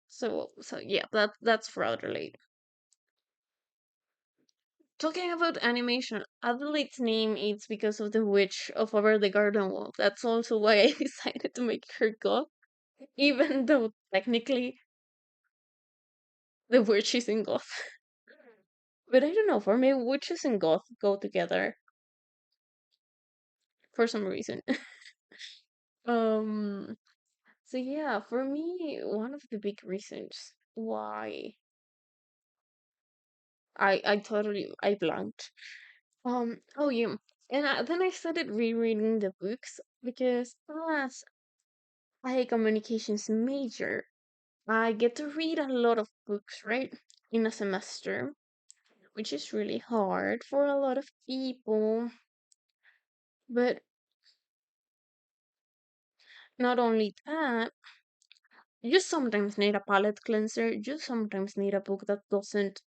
So yeah, that's for Adelaide. Talking about animation, Adelaide's name is because of the witch of Over the Garden Wall. That's also why I decided to make her goth, even though technically the witch is in goth. But I don't know, for me, witches and goth go together for some reason. um, so yeah, for me, one of the big reasons why I totally I blanked. Oh yeah, and then I started rereading the books because as a communications major, I get to read a lot of books, right, in a semester, which is really hard for a lot of people. But not only that, you sometimes need a palate cleanser. You sometimes need a book that doesn't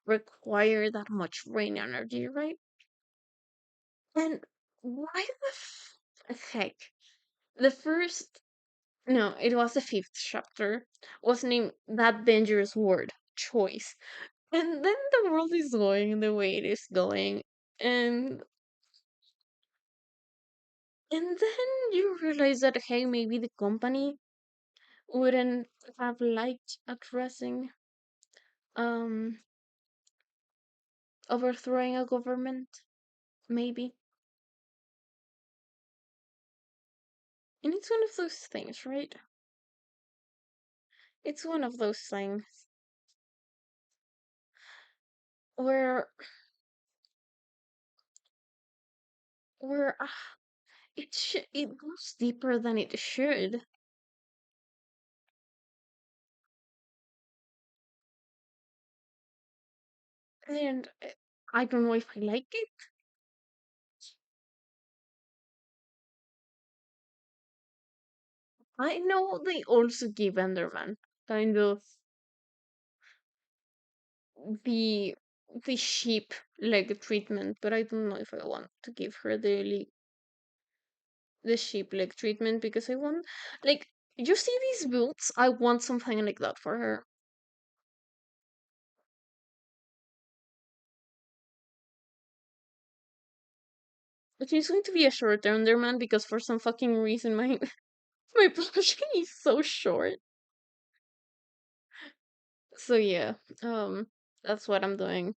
require that much brain energy, right? And why the heck? The first, no, it was the fifth chapter, was named That Dangerous Word, Choice. And then the world is going the way it is going. And and then you realize that hey, maybe the company wouldn't have liked addressing um overthrowing a government, maybe. And it's one of those things, right? It's one of those things where where it goes deeper than it should. And I don't know if I like it. I know they also give Enderman kind of the the sheep leg treatment, but I don't know if I want to give her the sheep leg treatment because I want like you see these boots, I want something like that for her. But she's going to be a short Enderman because for some fucking reason my my plushie is so short. So yeah, that's what I'm doing.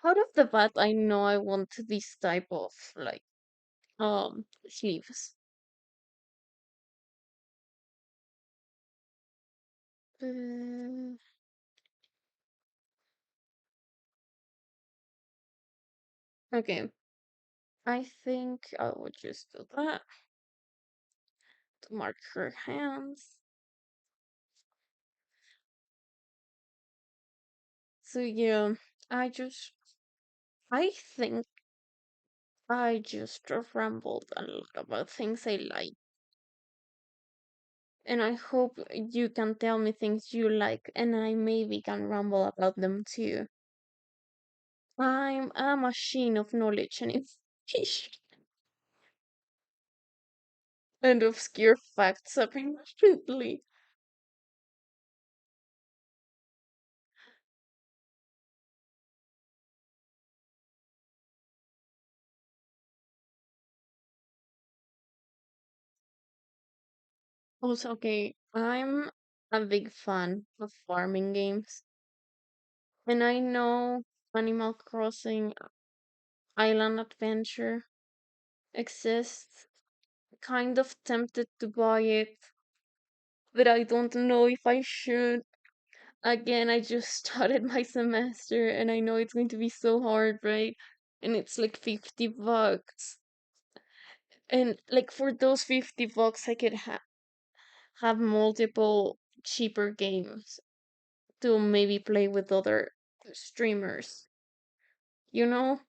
Out of the bat, I know I want this type of like sleeves. Uh, okay, I think I would just do that to mark her hands. So yeah, I think I just rambled a lot about things I like, and I hope you can tell me things you like, and I maybe can ramble about them too. I'm a machine of knowledge and information and obscure facts, apparently. Also, okay, I'm a big fan of farming games, and I know Animal Crossing Island Adventure exists. Kind of tempted to buy it, but I don't know if I should. Again, I just started my semester and I know it's going to be so hard, right? And it's like $50. And like for those $50, I could have multiple cheaper games to maybe play with other streamers. You know?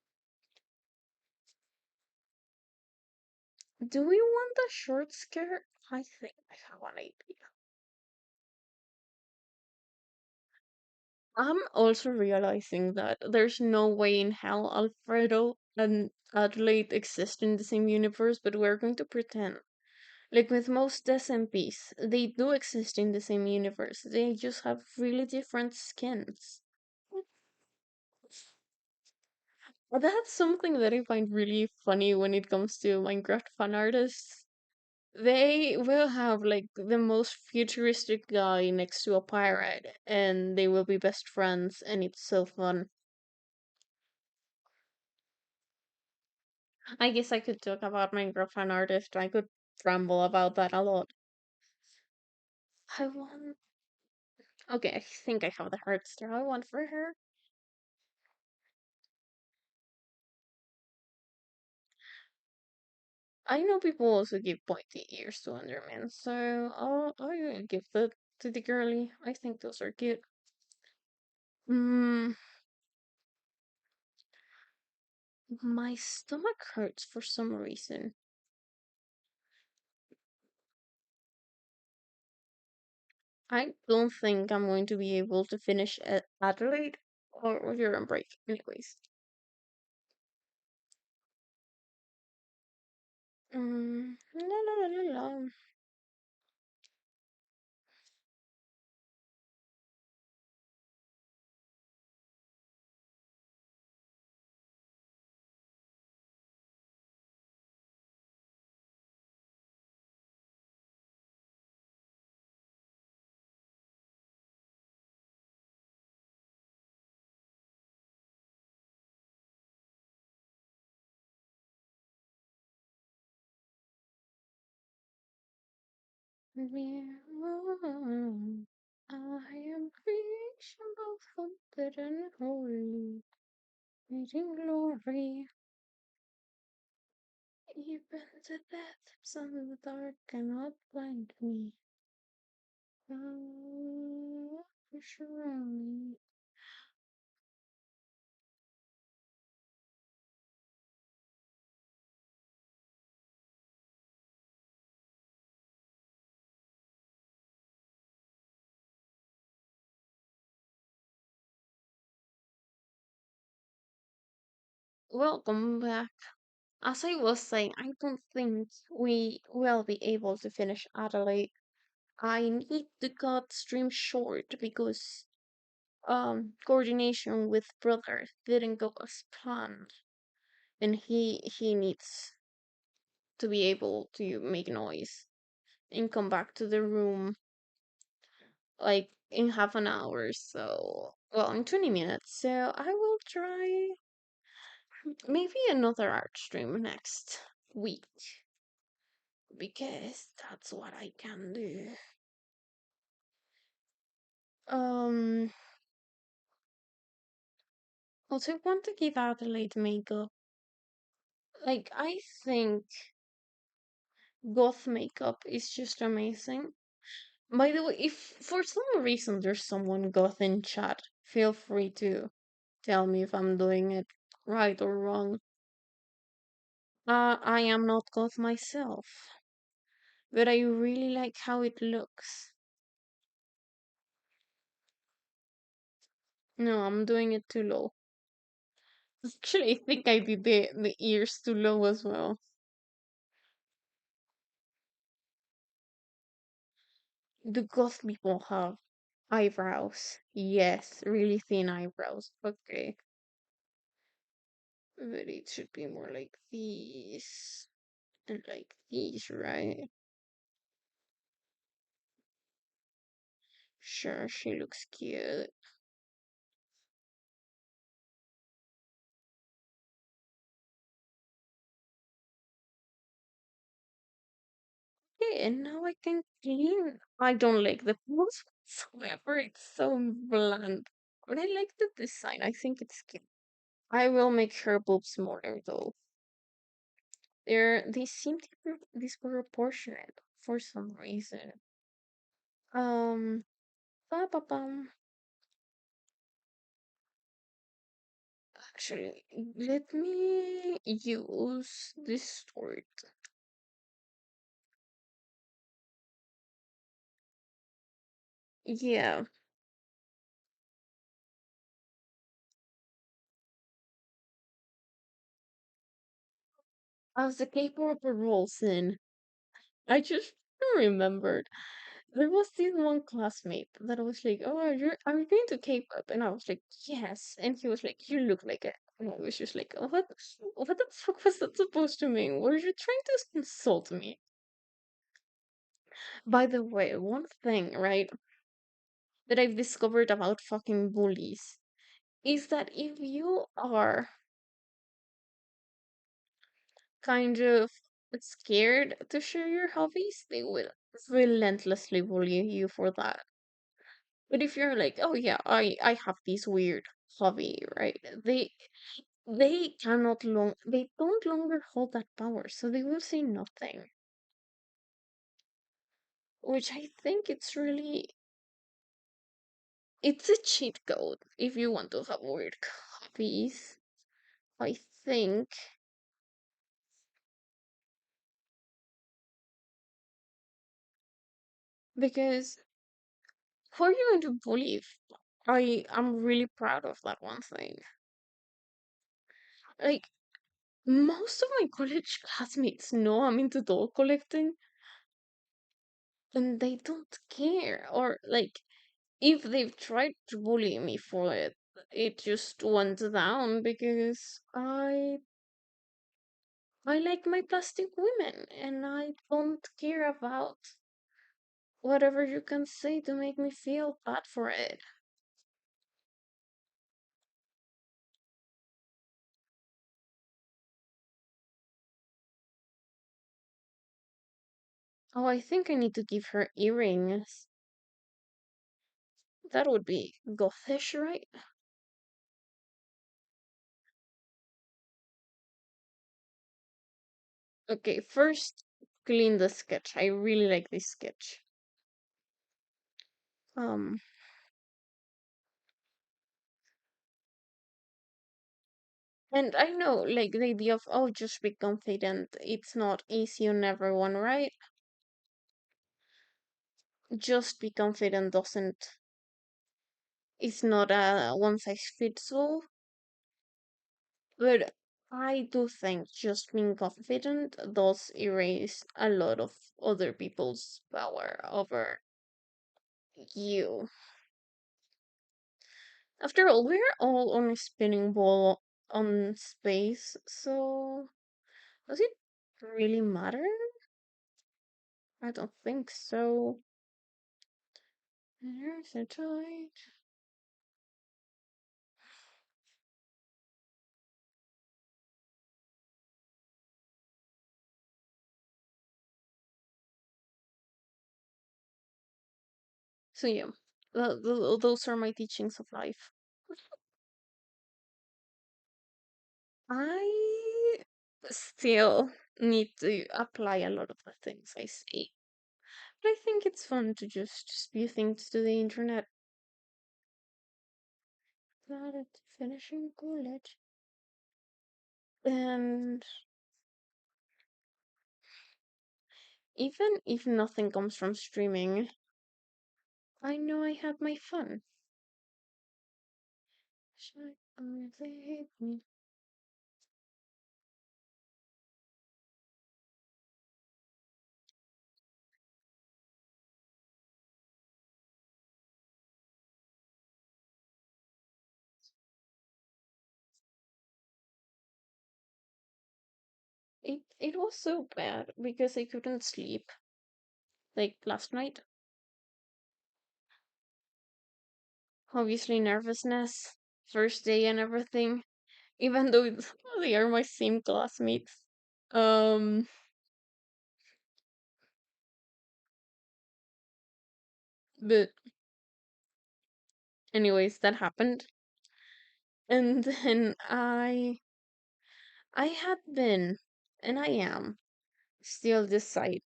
Do we want a short skirt? I think I have an idea. I'm also realizing that there's no way in hell Alfredo and Adelaide exist in the same universe, but we're going to pretend. Like with most SMPs, they do exist in the same universe. They just have really different skins. But that's something that I find really funny when it comes to Minecraft fan artists. They will have like the most futuristic guy next to a pirate, and they will be best friends, and it's so fun. I guess I could talk about Minecraft fan artist. I could ramble about that a lot. I want. Okay, I think I have the heart style I want for her. I know people also give pointy ears to Enderman, so I'll give that to the girly. I think those are cute. Mm, my stomach hurts for some reason. I don't think I'm going to be able to finish at Adelaide or you're on break, anyways. La la la la la. I am creation both haunted and holy, meeting glory. Even the depths and the dark cannot blind me. Oh, surely. Welcome back. As I was saying, I don't think we will be able to finish Adelaide. I need to cut stream short because coordination with brother didn't go as planned, and he needs to be able to make noise and come back to the room like in half an hour. So well, in 20 minutes. So I will try maybe another art stream next week because that's what I can do. Um, also want to give out a late makeup. Like I think goth makeup is just amazing. By the way, if for some reason there's someone goth in chat, feel free to tell me if I'm doing it right or wrong. I am not goth myself, but I really like how it looks. No, I'm doing it too low. Actually, I think I did the ears too low as well. Do goth people have eyebrows? Yes, really thin eyebrows. Okay. But it should be more like these and like these, right? Sure, she looks cute. Okay, and now I can clean. I don't like the pose whatsoever. It's so bland. But I like the design. I think it's cute. I will make her boobs smaller though. They seem to be disproportionate for some reason. Um, ba-ba-bum. Actually, let me use this sword. Yeah, as the K-pop rolls in, I just remembered there was this one classmate that was like, "Oh, are you going to K-pop?" And I was like, "Yes." And he was like, "You look like it." And I was just like, what the fuck was that supposed to mean? Were you trying to insult me?" By the way, one thing, right, that I've discovered about fucking bullies is that if you are kind of scared to share your hobbies, they will relentlessly bully you for that. But if you're like, oh yeah, I have this weird hobby, right? They don't longer hold that power, so they will say nothing. Which I think it's a cheat code if you want to have weird hobbies. I think because who are you going to bully? I'm really proud of that one thing. Like most of my college classmates know I'm into doll collecting, and they don't care. Or like if they've tried to bully me for it, it just went down because I like my plastic women and I don't care about whatever you can say to make me feel bad for it. Oh, I think I need to give her earrings. That would be gothish, right? Okay, first clean the sketch. I really like this sketch. Um, and I know, like, the idea of, oh, just be confident. It's not easy on everyone, right? Just be confident doesn't, it's not a one size fits all. But I do think just being confident does erase a lot of other people's power over you. After all, we're all on a spinning ball on space, so does it really matter? I don't think so. There's a tide. So yeah, those are my teachings of life. I still need to apply a lot of the things I say. But I think it's fun to just spew things to the internet. Glad at finishing college. And even if nothing comes from streaming, I know I had my fun. Should they hate me? It was so bad because I couldn't sleep like last night. Obviously, nervousness, first day and everything, even though they are my same classmates. Um, but anyways, that happened. And then I had been, and I am still this side,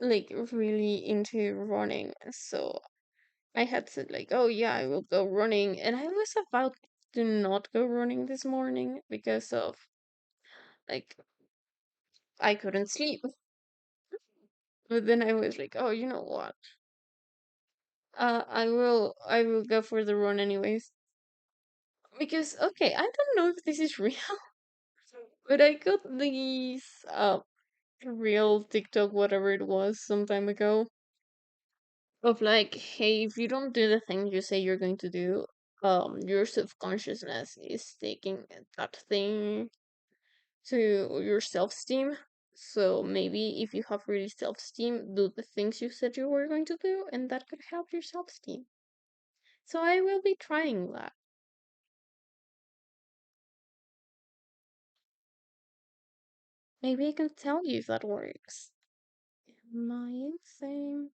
like really into running. So I had said like, oh yeah, I will go running, and I was about to not go running this morning because of like I couldn't sleep. But then I was like, oh, you know what? I will go for the run anyways. Because okay, I don't know if this is real, but I got these real TikTok whatever it was some time ago of like, hey, if you don't do the thing you say you're going to do, your subconsciousness is taking that thing to your self-esteem. So maybe if you have really self-esteem, do the things you said you were going to do, and that could help your self-esteem. So I will be trying that. Maybe I can tell you if that works. Am I insane?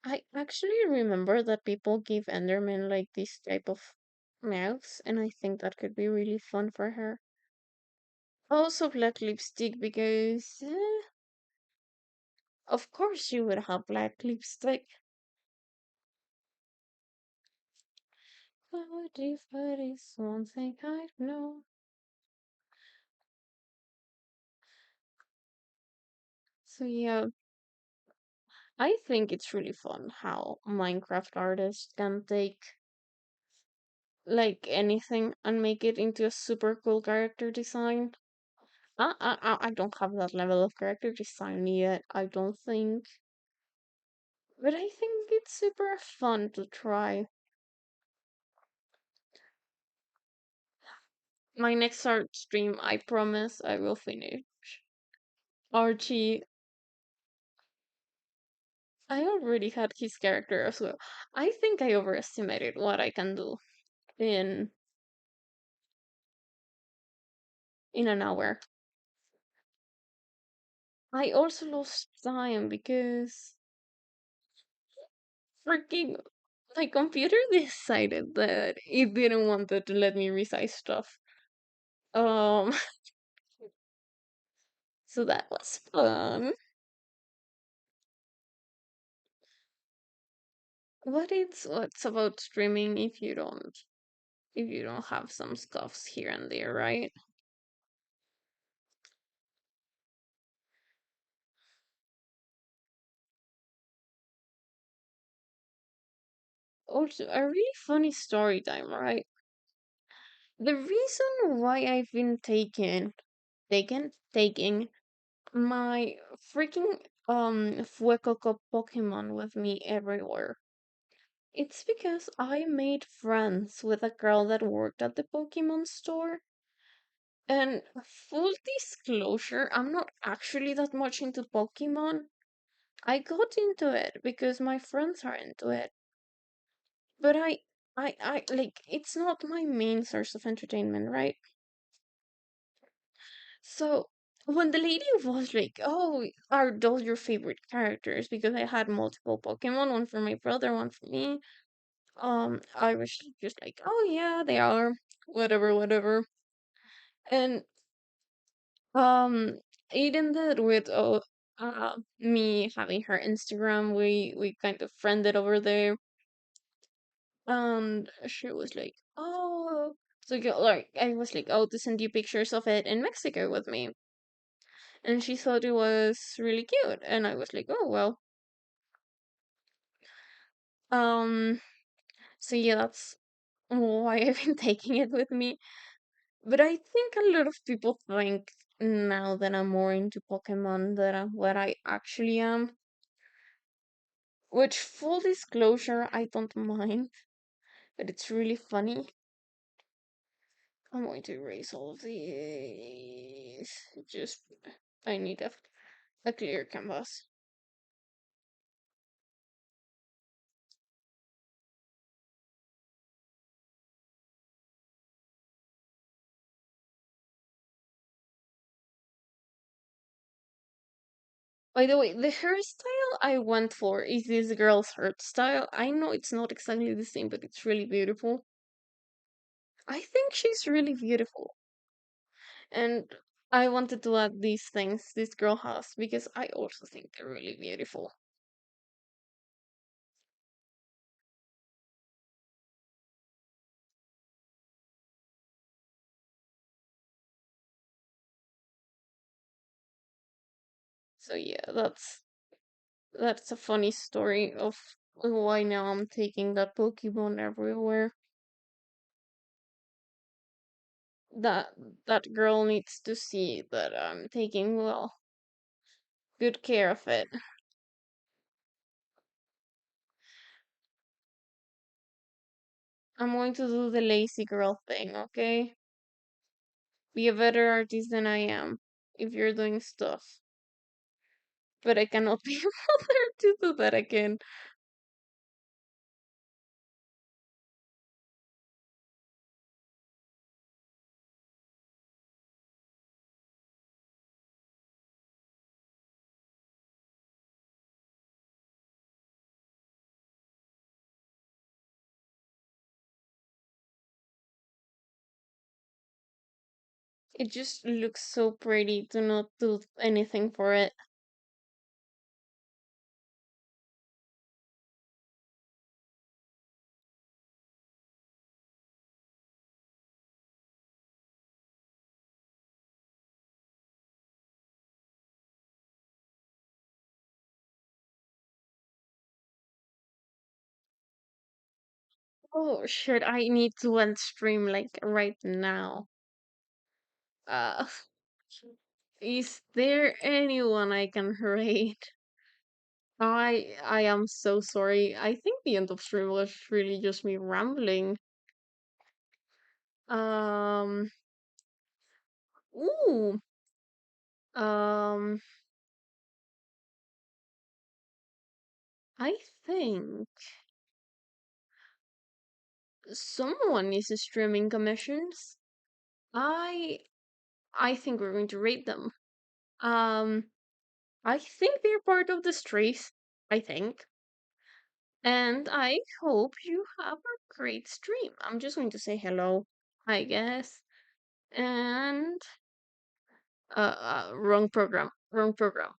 I actually remember that people give Enderman like this type of mouths, and I think that could be really fun for her. Also, black lipstick because, of course, she would have black lipstick. But if it is one thing I know. So yeah, I think it's really fun how Minecraft artists can take like anything and make it into a super cool character design. I don't have that level of character design yet, I don't think. But I think it's super fun to try. My next art stream, I promise I will finish. Archie, I already had his character as well. I think I overestimated what I can do in in an hour. I also lost time because freaking my computer decided that it didn't want to let me resize stuff. Um, so that was fun. What's about streaming if you don't have some scuffs here and there, right? Also, a really funny story time, right? The reason why I've been taking my freaking Fuecoco Pokemon with me everywhere. It's because I made friends with a girl that worked at the Pokemon store. And full disclosure, I'm not actually that much into Pokemon. I got into it because my friends are into it. But I like it's not my main source of entertainment, right? So when the lady was like, "Oh, are those your favorite characters?" Because I had multiple Pokemon, one for my brother, one for me. I was just like, "Oh yeah, they are." Whatever, whatever. And even that with me having her Instagram, we kind of friended over there, and she was like, "Oh." So like I was like, "Oh, to send you pictures of it in Mexico with me," and she thought it was really cute, and I was like, "Oh well." Um, so yeah, that's why I've been taking it with me. But I think a lot of people think now that I'm more into Pokemon than what I actually am. Which, full disclosure, I don't mind, but it's really funny. I'm going to erase all of these. Just I need a clear canvas. By the way, the hairstyle I went for is this girl's hairstyle. I know it's not exactly the same, but it's really beautiful. I think she's really beautiful. And I wanted to add these things this girl has because I also think they're really beautiful. So yeah, that's a funny story of why now I'm taking that Pokemon everywhere. That that girl needs to see that I'm taking good care of it. I'm going to do the lazy girl thing, okay? Be a better artist than I am if you're doing stuff. But I cannot be bothered to do that again. It just looks so pretty to not do anything for it. Oh shit, I need to end stream like right now. Uh, is there anyone I can rate? I am so sorry. I think the end of stream was really just me rambling. Um, ooh, um, I think someone is streaming commissions. I I think we're going to rate them. Um, I think they're part of the strays. I think. And I hope you have a great stream. I'm just going to say hello, I guess. And wrong program. Wrong program.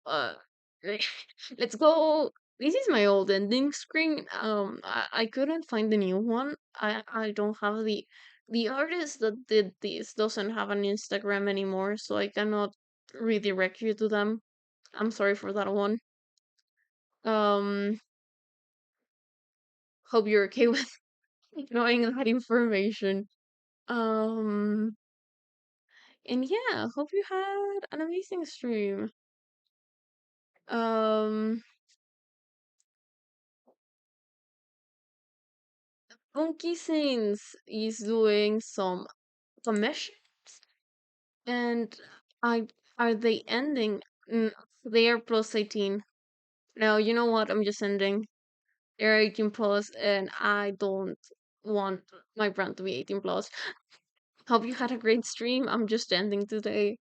Let's go. This is my old ending screen. I couldn't find the new one. I don't have the artist that did this doesn't have an Instagram anymore, so I cannot redirect you to them. I'm sorry for that one. Um, hope you're okay with knowing that information. Um, and yeah, hope you had an amazing stream. Um, Funky Saints is doing some commission, and I are they ending? They are plus 18. Now, you know what? I'm just ending. They're 18 plus, and I don't want my brand to be 18 plus. Hope you had a great stream. I'm just ending today.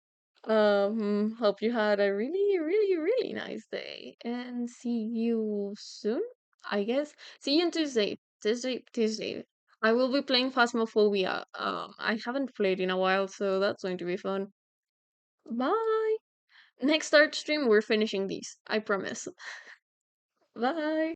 Hope you had a really, really, really nice day and see you soon, I guess. See you on Tuesday. Tuesday. I will be playing Phasmophobia. I haven't played in a while, so that's going to be fun. Bye. Next start stream, we're finishing these. I promise. Bye.